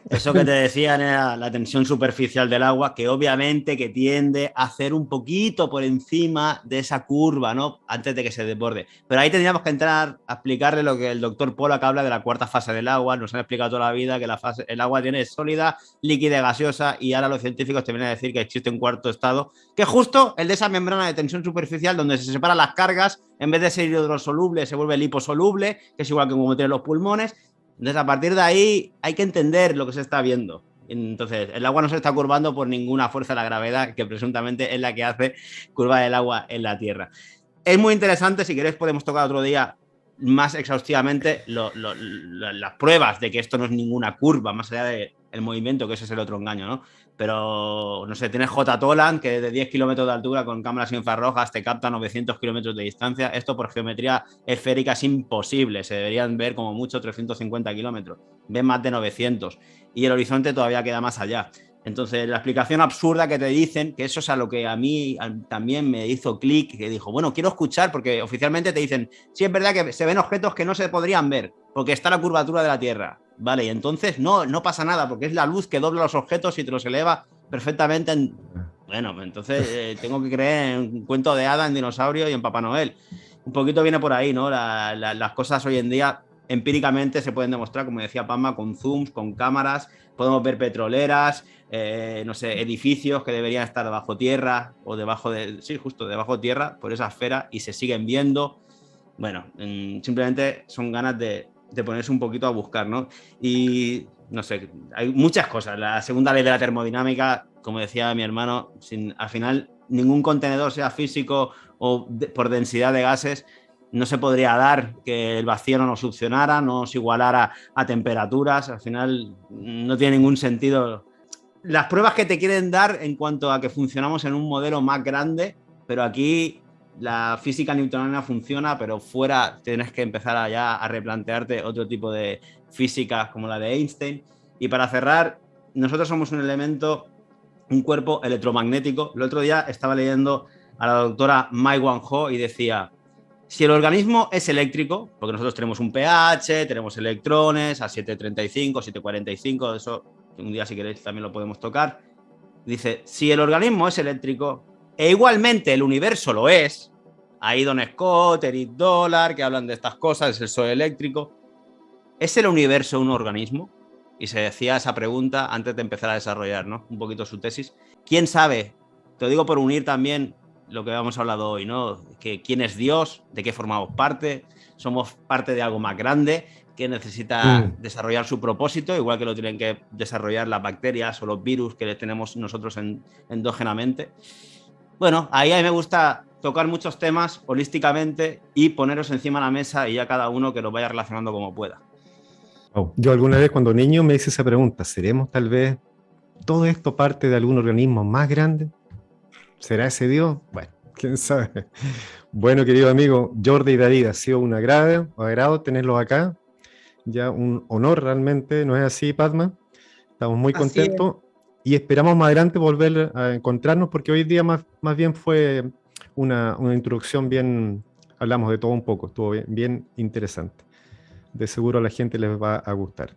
Eso que te decían era la tensión superficial del agua, que obviamente que tiende a hacer un poquito por encima de esa curva, ¿no? Antes de que se desborde. Pero ahí tendríamos que entrar a explicarle lo que el doctor Pollack habla de la cuarta fase del agua. Nos han explicado toda la vida que el agua tiene sólida, líquida y gaseosa, y ahora los científicos te vienen a decir que existe un cuarto estado, que es justo el de esa membrana de tensión superficial donde se separan las cargas, en vez de ser hidrosoluble se vuelve liposoluble, que es igual que como tienen los pulmones. Entonces, a partir de ahí hay que entender lo que se está viendo. Entonces, el agua no se está curvando por ninguna fuerza de la gravedad, que presuntamente es la que hace curvar el agua en la Tierra. Es muy interesante, si queréis podemos tocar otro día más exhaustivamente las pruebas de que esto no es ninguna curva, más allá del movimiento, que ese es el otro engaño, ¿no? Pero, no sé, tienes J-Toland, que de 10 kilómetros de altura con cámaras infrarrojas te capta 900 kilómetros de distancia. Esto por geometría esférica es imposible. Se deberían ver como mucho 350 kilómetros. Ven más de 900. Y el horizonte todavía queda más allá. Entonces, la explicación absurda que te dicen, que eso es a lo que a mí también me hizo clic, que dijo, bueno, quiero escuchar, porque oficialmente te dicen, sí, es verdad que se ven objetos que no se podrían ver, porque está la curvatura de la Tierra. Vale, y entonces no pasa nada, porque es la luz que dobla los objetos y te los eleva perfectamente. Bueno, entonces tengo que creer en un cuento de hadas, en dinosaurio y en Papá Noel. Un poquito viene por ahí, ¿no? Las cosas hoy en día empíricamente se pueden demostrar, como decía Pamma, con zooms, con cámaras, podemos ver petroleras, no sé, edificios que deberían estar bajo tierra o debajo de, sí, justo debajo de tierra, por esa esfera, y se siguen viendo. Bueno, simplemente son ganas de ponerse un poquito a buscar, ¿no? Y no sé, hay muchas cosas. La segunda ley de la termodinámica, como decía mi hermano, al final ningún contenedor, sea físico o por densidad de gases, no se podría dar que el vacío no nos succionara, no nos igualara a temperaturas. Al final no tiene ningún sentido. Las pruebas que te quieren dar en cuanto a que funcionamos en un modelo más grande, pero aquí la física newtoniana funciona, pero fuera tienes que empezar allá a replantearte otro tipo de física como la de Einstein. Y para cerrar, nosotros somos un elemento, un cuerpo electromagnético. El otro día estaba leyendo a la doctora Mai Wan-ho y decía, si el organismo es eléctrico, porque nosotros tenemos un pH, tenemos electrones a 735, 745, eso un día si queréis también lo podemos tocar, dice, si el organismo es eléctrico, e igualmente el universo lo es, ahí Don Scott, Eric Dollar, que hablan de estas cosas, es el sol eléctrico, ¿es el universo un organismo? Y se decía esa pregunta antes de empezar a desarrollar, ¿no? Un poquito su tesis. ¿Quién sabe? Te lo digo por unir también lo que hemos hablado hoy, ¿no? Que quién es Dios, de qué formamos parte, somos parte de algo más grande que necesita desarrollar su propósito, igual que lo tienen que desarrollar las bacterias o los virus que tenemos nosotros endógenamente. Bueno, ahí a mí me gusta tocar muchos temas holísticamente y poneros encima de la mesa y ya cada uno que los vaya relacionando como pueda. Oh, yo alguna vez cuando niño me hice esa pregunta, ¿seremos tal vez todo esto parte de algún organismo más grande? ¿Será ese Dios? Bueno, quién sabe. Bueno, querido amigo Jordi y David, ha sido un agrado tenerlos acá. Ya un honor realmente, ¿no es así, Padma? Estamos muy contentos y esperamos más adelante volver a encontrarnos porque hoy día más bien fue una introducción bien, hablamos de todo un poco, estuvo bien interesante. De seguro a la gente les va a gustar.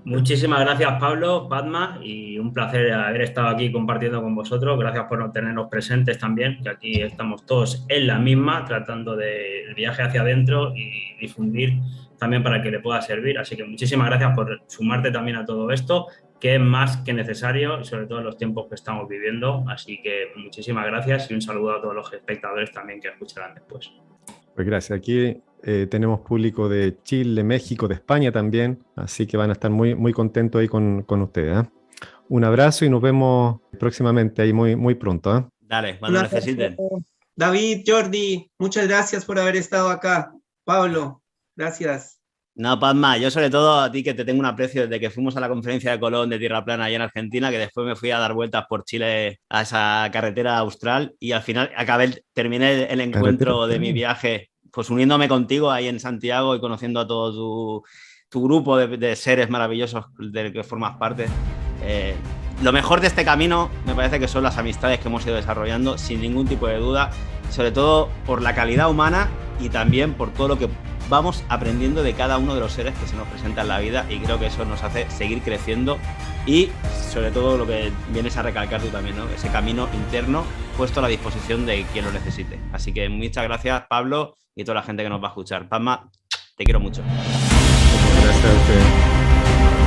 Muchísimas gracias, Pablo, Padma, y un placer haber estado aquí compartiendo con vosotros. Gracias por no tenernos presentes también, que aquí estamos todos en la misma, tratando del viaje hacia adentro y difundir también para que le pueda servir. Así que muchísimas gracias por sumarte también a todo esto, que es más que necesario, sobre todo en los tiempos que estamos viviendo. Así que muchísimas gracias y un saludo a todos los espectadores también que escucharán después. Pues gracias. Aquí tenemos público de Chile, México, de España también, así que van a estar muy, muy contentos ahí con ustedes, ¿eh? Un abrazo y nos vemos próximamente ahí muy pronto, ¿eh? Dale, cuando Un necesiten. abrazo. David, Jordi, muchas gracias por haber estado acá. Pablo, gracias. No, Padma, yo sobre todo a ti que te tengo un aprecio desde que fuimos a la conferencia de Colón de Tierra Plana allá en Argentina, que después me fui a dar vueltas por Chile a esa carretera austral y al final terminé el encuentro de mi viaje pues uniéndome contigo ahí en Santiago y conociendo a todo tu grupo de seres maravillosos del que formas parte. Lo mejor de este camino me parece que son las amistades que hemos ido desarrollando sin ningún tipo de duda, sobre todo por la calidad humana y también por todo lo que vamos aprendiendo de cada uno de los seres que se nos presentan en la vida, y creo que eso nos hace seguir creciendo y sobre todo lo que vienes a recalcar tú también, ¿no? Ese camino interno puesto a la disposición de quien lo necesite. Así que muchas gracias, Pablo, y toda la gente que nos va a escuchar. Padma, te quiero mucho. Gracias a ustedes.